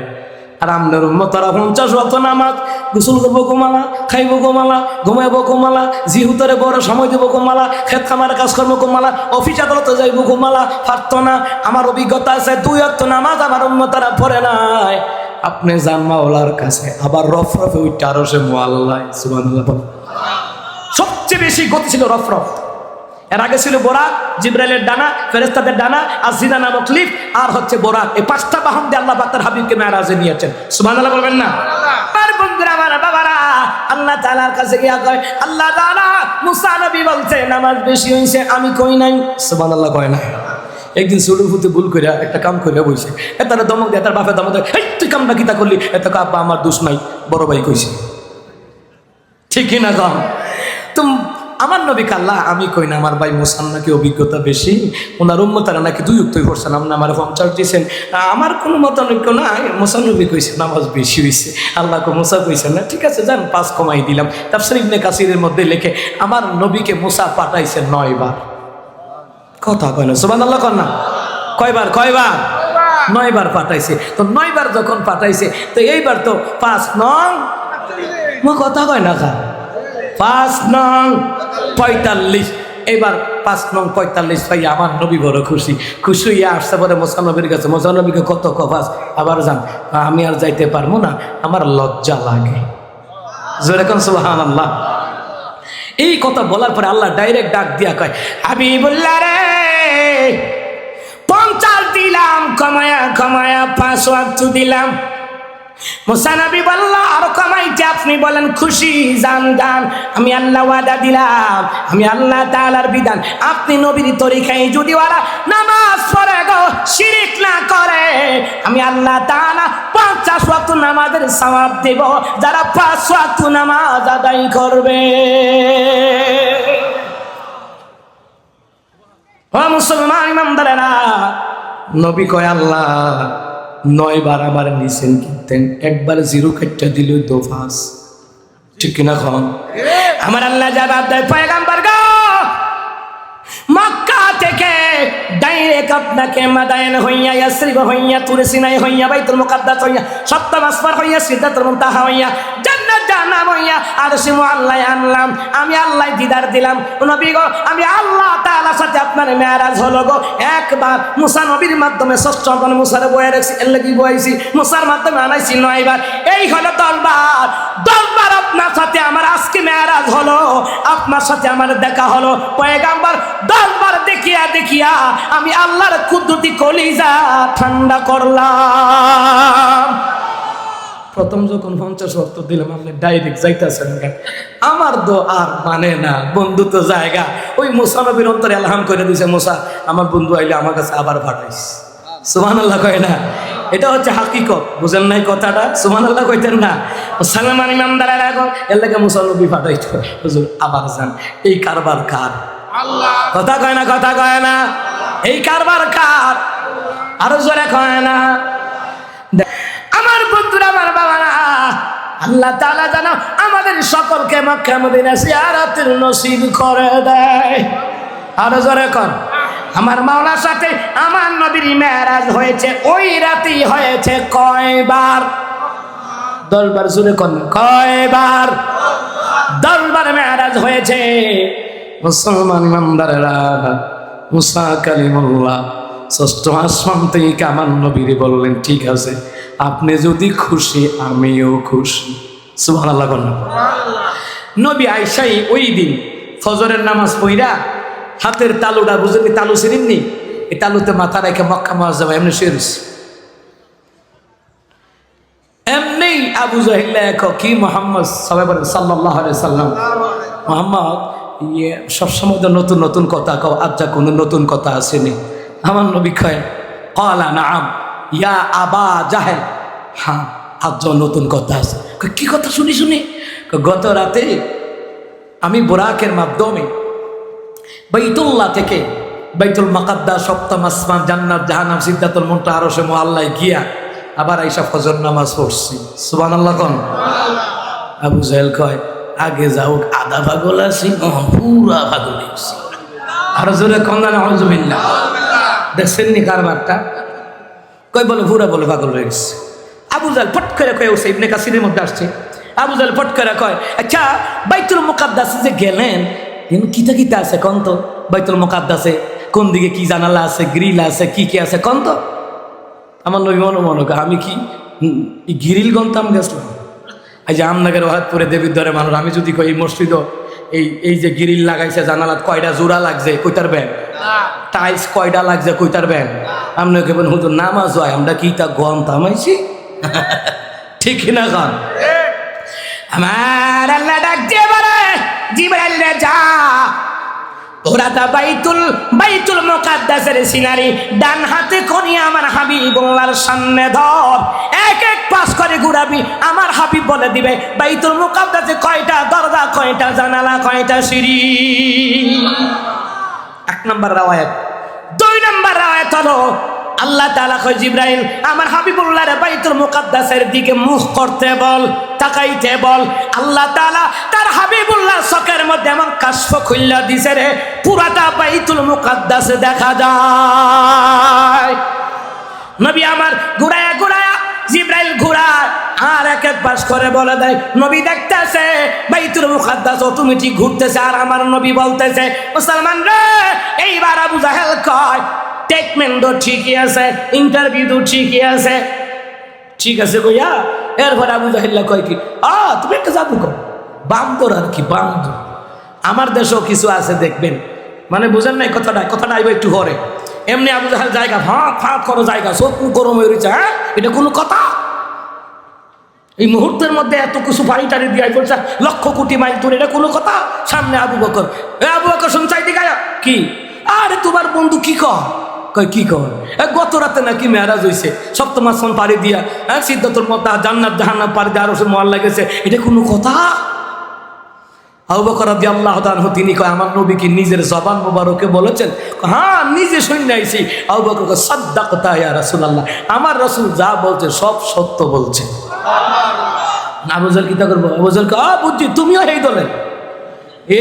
আর আপনার উম্মতরা 50 ওয়াক্ত নামাজ, গোসল করবো গোমালা, খাইব গোমালা, ঘুমাইব গোমালা, জিহুতরে বড় সময় দেব গোমালা, খেত খামার কাজকর্ম গোমালা, অফিস আদালতে যাইব গোমালা, পারত না। আমার অভিজ্ঞতা আছে 2 ওয়াক্ত নামাজ আমার উম্মতরা পড়ে নাই। আপনি যান মাওলার কাছে, আবার রফরফে ওই আরশে মুআল্লায়। সুবহানাল্লাহ। সবচেয়ে বেশি গতি ছিল রফরফ, এর আগে ছিল বোরাক, জিবরাইলের ডানা, ফেরেশতাদের ডানা, আজিনা নামক লিফট, আর হচ্ছে বোরাক। এই 5টা বাহন দিয়ে আল্লাহ পাক তার হাবিবকে মেরাজে নিয়েছেন। সুবহানাল্লাহ বলবেন না? আর বন্ধুরা, আমার বাবারা, আল্লাহ তাআলার কাছে গিয়া কয়, আল্লাহ তাআলা মুসা নবী বলছে নামাজ বেশি হইছে, আমি কই নাই। সুবহানাল্লাহ কয় না? একদিন ছোট ফুতে ভুল করে একটা কাম করে বইছে, তারা দমক দেয়, তার বাপের দমক দেয়, এই তুই কামটা কিতা করলি? এত আব্বা আমার দোষ নাই, বড় ভাই কইছে। ঠিক কিনা কম? তুমি আমার নবীকে আল্লাহ আমি কই না, আমার ভাই মুসার নাকি অভিজ্ঞতা বেশি, ওনার উম্মতারা নাকি 2 উক্তই পড়ছেন, আপনি আমার 50 দিয়েছেন, আমার কোনো মতানৈক্য নাই, মুসা নবী কইছে নামাজ বেশি হয়েছে, আল্লাহকে মুসা কইছেন না, ঠিক আছে যান 5 কমাই দিলাম। তাফসীর ইবনে কাসিরের মধ্যে লেখে আমার নবীকে মুসা পাঠাইছে 9 বার। কথা কয় না সুবহানাল্লাহ, কন না কয়বার? 9 বার পাঠাইছে। তো 9 বার যখন পাঠাইছে তো এইবার তো 5 নং কথা কয় না, 5 নং 45। এবার 5 নং 45 পাই আমার নবী বড় খুশি হইয়া আসতে পারে মুসা নবীর কাছে। মুসা নবীকে কত কবাস আবার যান, আমি আর যাইতে পারবো না, আমার লজ্জা লাগে। জোরে কোন সুবহানাল্লাহ। এই কথা বলার পরে আল্লাহ ডাইরেক্ট ডাক দিয়া কয় হাবিবুল্লাহ রে 50 দিলাম, কমায়া 5 ওয়াক্ত দিলাম। মুসা নবী বলল আরো কমাইতে আপনি বলেন খুশি, জান আমি আল্লাহ ওয়াদা দিলাম, আমি আল্লাহ তাআলার বিধান, আপনি নবীর তরিকায় যদি ওরা নামাজ পড়ে গো শিরক না করে, আমি আল্লাহ তাআলা 50 ওয়াক্ত নামাজের সওয়াব দেব যারা 5 ওয়াক্ত নামাজ আদায় করবে। ও মুসলমান ইমানদারেরা, নবী কয় আল্লাহ 9 বার আমার নিছেন কিনতেন, একবার 0 কাটটা দিল 2 5, ঠিক কিনা খন? আমার আল্লাহ জবাব দেয় পয়গম্বর গো মক্কা থেকে ডাইরেক্ট আপনাকে মাদায়েন হইয়া ইয়াসরিব হইয়া তুরে সিনাই হইয়া বাইতুল মুকাদ্দাস হইয়া সপ্তম আসমান হইয়া সিদরাতুল মুনতাহা হইয়া জান্নাত জাহান্নাম হইয়া আরশে মুআল্লায় আনলাম, আমি আল্লাহ দিদার দিলাম। নবী গো আমি আল্লাহ তাআলার সাথে আপনার মেরাজ হলো গো একবার, মুসা নবীর মাধ্যমে 6 বার মুসার বয়ে রাখছি, এর লাগি বইছি মুসার মাধ্যমে আনাইছি 9 বার, এই হলো 10 বার আপনার সাথে আমার আজকে মেরাজ হলো, আপনার সাথে আমার দেখা হলো। পয়গম্বর 10 বার দেখিয়া আমি আল্লাহর কুদরতি কলিজা ঠান্ডা করলাম। প্রথম যখন 50 ওয়াক্ত দিলাম আপনি ডাইরেক্ট যাইতেছেন, আমার তো আর মানে না, বন্ধু তো জায়গা ওই মুসা নবীর অন্তরে আলহাম করে দিয়েছে, মুসা আমার বন্ধু আইলে আমার কাছে আবার পাঠাইস। সুবহানাল্লাহ কয় না, এটা হচ্ছে হাকিকত, বুঝেন নাই কথাটা? সুবহানাল্লাহ কইতেন না মুসলমান ইমানদারেরা, এখন এর লাগে মুসা নবী পাঠাইতো, হুজুর আবার যান। এই কারবার কার? আল্লাহ। কথা কয় না, এই কারবার কার? আরো জোরে কয় না। আমার বন্ধুরা, আমার বাবারা, আল্লাহ তাআলা যেন আমাদের সকলকে মক্কা মদিনা জিয়ারতের নসিব করে দেয়। আরো জোরে কর। আমার মাওলার সাথে আমার নবীর মেরাজ হয়েছে, ওই রাতেই হয়েছে কয়বার? 10 বার। জোরে কর, কয়বার? 10 বার মেরাজ হয়েছে। মুসলমান ইমানদারেরা, মুসা কালিমুল্লাহ 6ষ্ঠ আসমান থেকে আমার নবীরে বললেন ঠিক আছে, আপনি যদি খুশি আমিও খুশি। সুবহানাল্লাহ। নবী আয়েশাই ওই দিন ফজরের নামাজ পড়া হাতের তালুটা, বুঝেননি তালু চিনেননি, এই তালুতে মাথা রেখে মক্কা মুআজ্জামা এমনি শুয়ে রয়েছে। এমনি আবু জাহেল কি মুহাম্মদ সবাই বলেন সাল্লাল্লাহু আলাইহি সাল্লাম, মুহাম্মদ সবসময় তো নতুন নতুন কথা কও, আজ যা কোনো নতুন কথা আসেনি? আমার নবী কয় ক্বালা নাআম ইয়া আবা জাহেল, হ্যাঁ আজ নতুন কথা আছে। কি কথা? শুনি। গত রাতে আমি বুরাকের মাধ্যমে বাইতুল্লাহ থেকে বাইতুল মুকাদ্দাস, সপ্তম আসমান, জান্নাত জাহান্নাম, সিদরাতুল মুনতাহা, আরশে মুআল্লায় গিয়া আবার আইসা ফজর নামাজ পড়ছি। সুবহানাল্লাহ। কোন আবু জাহেল কয় আগে যাও, আধা পাগল আছি, পুরা পাগল হয়েছি। আরো জোরে কন্যা নাউজুবিল্লাহ। দেখছেন নি কারবারটা? কই বলে পুরা বলে পাগল হয়ে গেছে। আবু জাহেল ফট করে কয়ে উঠছে, ইবনে কাসিরের মধ্যে আসছে। আবু জাহেল ফট করে কয় আচ্ছা বাইতুল মুকাদ্দাসে যে গেলেন, কিতা আছে কোন তো? বাইতুল মুকাদ্দাসে কোন দিকে কি জানালা আছে, গ্রিল আছে, কি আছে কোন তো? আমার নবী মনে কয় আমি কি গ্রিল গন্তাম গেছিলাম? এই যে আমনগর ওয়াহাদপুরে দেবীর ধরে মানুষ, আমি যদি কই এই মসজিদ এই যে গ্রিল লাগাইছে জানালাত কয়টা জোড়া লাগছে কইতার ব্যাগ, টাইলস কয়টা লাগছে কইতার ব্যাগ, আপনি কেবল হুজুর নামাজ হয় আমরা কি তা গন্তাম আইছি? ঠিক না গান? আমার আল্লাহ ডাক দিয়ে বলে জিবরাইল রে যা, তোরা তা বাইতুল মুকাদ্দাসের সিনারি ডান হাতে করি আমার হাবিবুল্লাহর সামনে ধর, এক পাস করে ঘুরাবি। আমার হাবিব বলে দিবে বাইতুল মুকাদ্দাসে কয়টা দরজা, কয়টা জানালা, কয়টা সিঁড়ি। 1 নম্বর রাওয়ায়াত। 2 নম্বর রাওয়ায়াত হলো আল্লাহ তাআলা কয় জিবরাইল আমার হাবিবুল্লাহর বাইতুল মুকাদ্দাসের দিকে মুখ করতে বল, তাকাইতে বল। আল্লাহ তাআলা তার হাবিবুল্লাহর চোখের মধ্যে এমন কাশফ খুললা দিছে রে, পুরাটা বাইতুল মুকাদ্দাস দেখা যায়। নবী আমার ঘুরায়া ঘুরায়া জিবরাইল ঘুরায় আর এক এক পাশ করে বলে দেয়, নবী দেখতেছে বাইতুল মুকাদ্দাস অটোমেটিক ঘুরতেছে। আর আমার নবী বলতেছে মুসলমান রে, এইবার আবু জাহেল কয় টেকমেন্ট তো ঠিকই আছে, ইন্টারভিউ তো ঠিকই আছে, ঠিক আছে কইয়া এরপর আবু জাহেল্লা কয় কি তুমি একটা জাদু কর, বান্দর আর কি বান্দর। আমার দেশেও কিছু আছে দেখবেন, মানে বুঝেন নাই কথাটা, কথাটা আইব একটু ঘরে। এমনি আবু জাহেল জায়গা ফাঁক করো জায়গা, চোখ গরম হয়ে রয়েছে। হ্যাঁ, এটা কোনো কথা? এই মুহূর্তের মধ্যে এত কিছু বাড়ি টাড়ি দিয়ে বলছে লক্ষ কোটি মাইল দূরে, এটা কোনো কথা? সামনে আবু বকর, আবু বকর শুনছাই দিকে কি? আরে তোমার বন্ধু কি কর? কয় কি কর? গত রাতে নাকি মেরাজ হয়েছে, সপ্তম আসমান পাড়ি দিয়া সিদ্ধাতুল মওত জান্নাত জাহান্নাম পাড়ি দিয়ে আরো সে মহল্লা গেছে, এটা কোনো কথা? আবু বকর রাদিয়াল্লাহু তাআলা আনহু তিনি কয় আমার নবী কি নিজের জবান মোবারকে বলেছেন? হ্যাঁ, নিজে শুনে আইছি। আবু বকর কয় সাদ্দাকতা ইয়া রাসূলুল্লাহ, আমার রাসূল যা বলছে সব সত্য বলছে। আবু জাহেল কিতা করবো? আবু জাহেল কয় বুঝছি তুমিও এই দলের।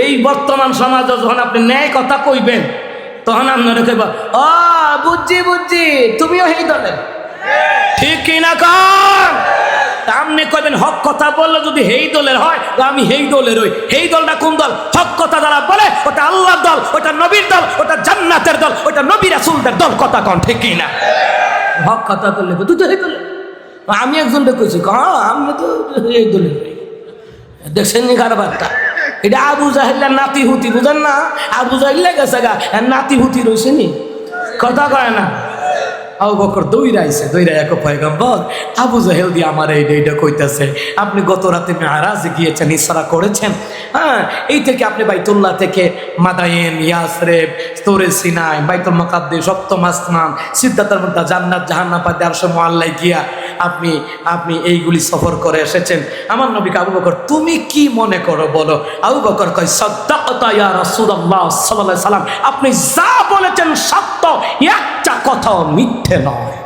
এই বর্তমান সমাজে যখন আপনি ন্যায় কথা কইবেন তখন আপনারা কইবা বুঝছি বুঝছি তুমিও এই দলের, ঠিক কিনা কন? আপনি কইবেন হক কথা বললে যদি হেই দলের হয় আমি হেই দলের হই। হেই দলটা কোন দল? হক কথা যারা বলে ওটা আল্লাহর দল, ওটা নবীর দল, ওটা জান্নাতের দল, ওটা নবী রাসূলদের দল। কথা কন, ঠিক কিনা? হক কথা বললে তুই তো হেই দলের। আমি একজনকে কইছি আমি তো এই দলের। দেখছেন নি কারবারটা? এটা আবু জাহেলের নাতি হুতি, বুঝেন না? আবু জাহেল গেছে গা, নাতি হুতি রয়েছে নি, কথা কয় না। আবু বকর দৌড়াইছে, দৌড়াই এক পয়গম্বর আবু জাহেল দিয়ে আমার এইটা কইতেছে আপনি গত রাতে মেরাজে গিয়েছেন, ইসরা করেছেন। হ্যাঁ, এই থেকে আপনি বাইতুল্লাহ থেকে মাদায়েন, ইয়াসরিব, তুরে সিনাই, বাইতুল মুকাদ্দাস, সপ্তম আসমান, সিদ্ধাতুল মওত, জান্নাত জাহান্নাম পার দিয়ে আরশে মুআল্লায় গিয়া আপনি এইগুলি সফর করে এসেছেন। আমার নবীকে আবু বকর তুমি কি মনে করো বলো? আবু বকর কয় সাদ্দাকতা ইয়া রাসূলুল্লাহ সাল্লাল্লাহু আলাইহি সাল্লাম, আপনি যা বলেছেন সত্য, একটা কথাও মিথ্যে নয়।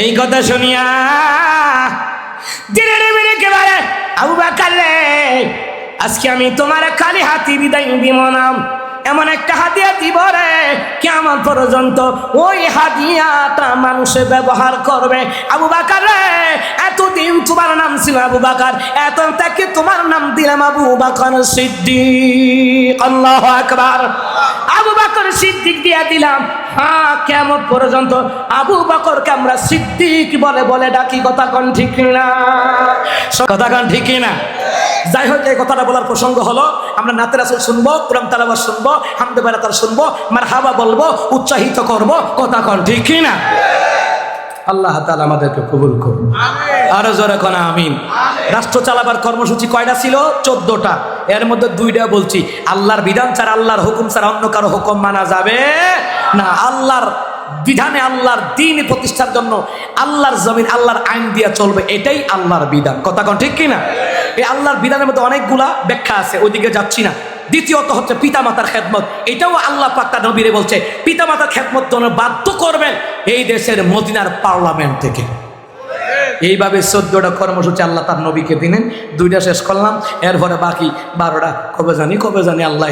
এই কথা শুনিয়া দিনে দিনে কে বলে আবু বকর রে, আজকে আমি তোমার খালি হাতি বিদায় দিব না, এমন একটা হাদিয়া দিব রে কিয়ামত পর্যন্ত ওই হাদিয়াটা মানুষে ব্যবহার করবে। আবু বকর রে, এতদিন তোমার নাম ছিল আবু বকর, এত থেকে তোমার নাম দিলাম আবু বকর সিদ্দিক। আল্লাহু আকবার। আবু বকর সিদ্দিক দিয়া দিলাম। হ্যাঁ, কিয়ামত পর্যন্ত আবু বকরকে আমরা সিদ্দিক বলে বলে ডাকি। কথা কোন ঠিক না? কথা কোন ঠিক না? যাই হোক, এই কথাটা বলার প্রসঙ্গ হলো আমরা নাতে রাসূল শুনবো, কোরআন তেলাওয়াত শুনবো, হামদে বারাকাত শুনবো, মারহাবা বলবো, উৎসাহিত করবো। কথা কোন ঠিক না? আল্লাহ তাআলা আমাদেরকে কবুল করুন, আরো জোরে কোন আমিন। রাষ্ট্র চালাবার কর্মসূচি কয়টা ছিল? 14টা। এর মধ্যে 2টা বলছি। আল্লাহর বিধান ছাড়া, আল্লাহর হুকুম ছাড়া অন্য কারো হুকুম মানা যাবে না। আল্লাহর বিধানে, আল্লাহর দ্বীন প্রতিষ্ঠার জন্য আল্লাহর জমিন আল্লাহর আইন দিয়া চলবে, এটাই আল্লাহর বিধান। কথা কোন ঠিক কিনা? এই আল্লাহর বিধানের মধ্যে অনেকগুলা ব্যাখ্যা আছে, ওইদিকে যাচ্ছি না। দ্বিতীয়ত হচ্ছে পিতামাতার খেদমত, এটাও আল্লাহ পাক তার নবীরে বলছে পিতামাতার খেদমত জন্য বাধ্য করবেন এই দেশের মদিনার পার্লামেন্ট থেকে। এইভাবে 14টা কর্মসূচি আল্লাহ তার নবীকে দিলেন। 2টা শেষ করলাম, এরপরে বাকি 12টা কবে জানি আল্লাহ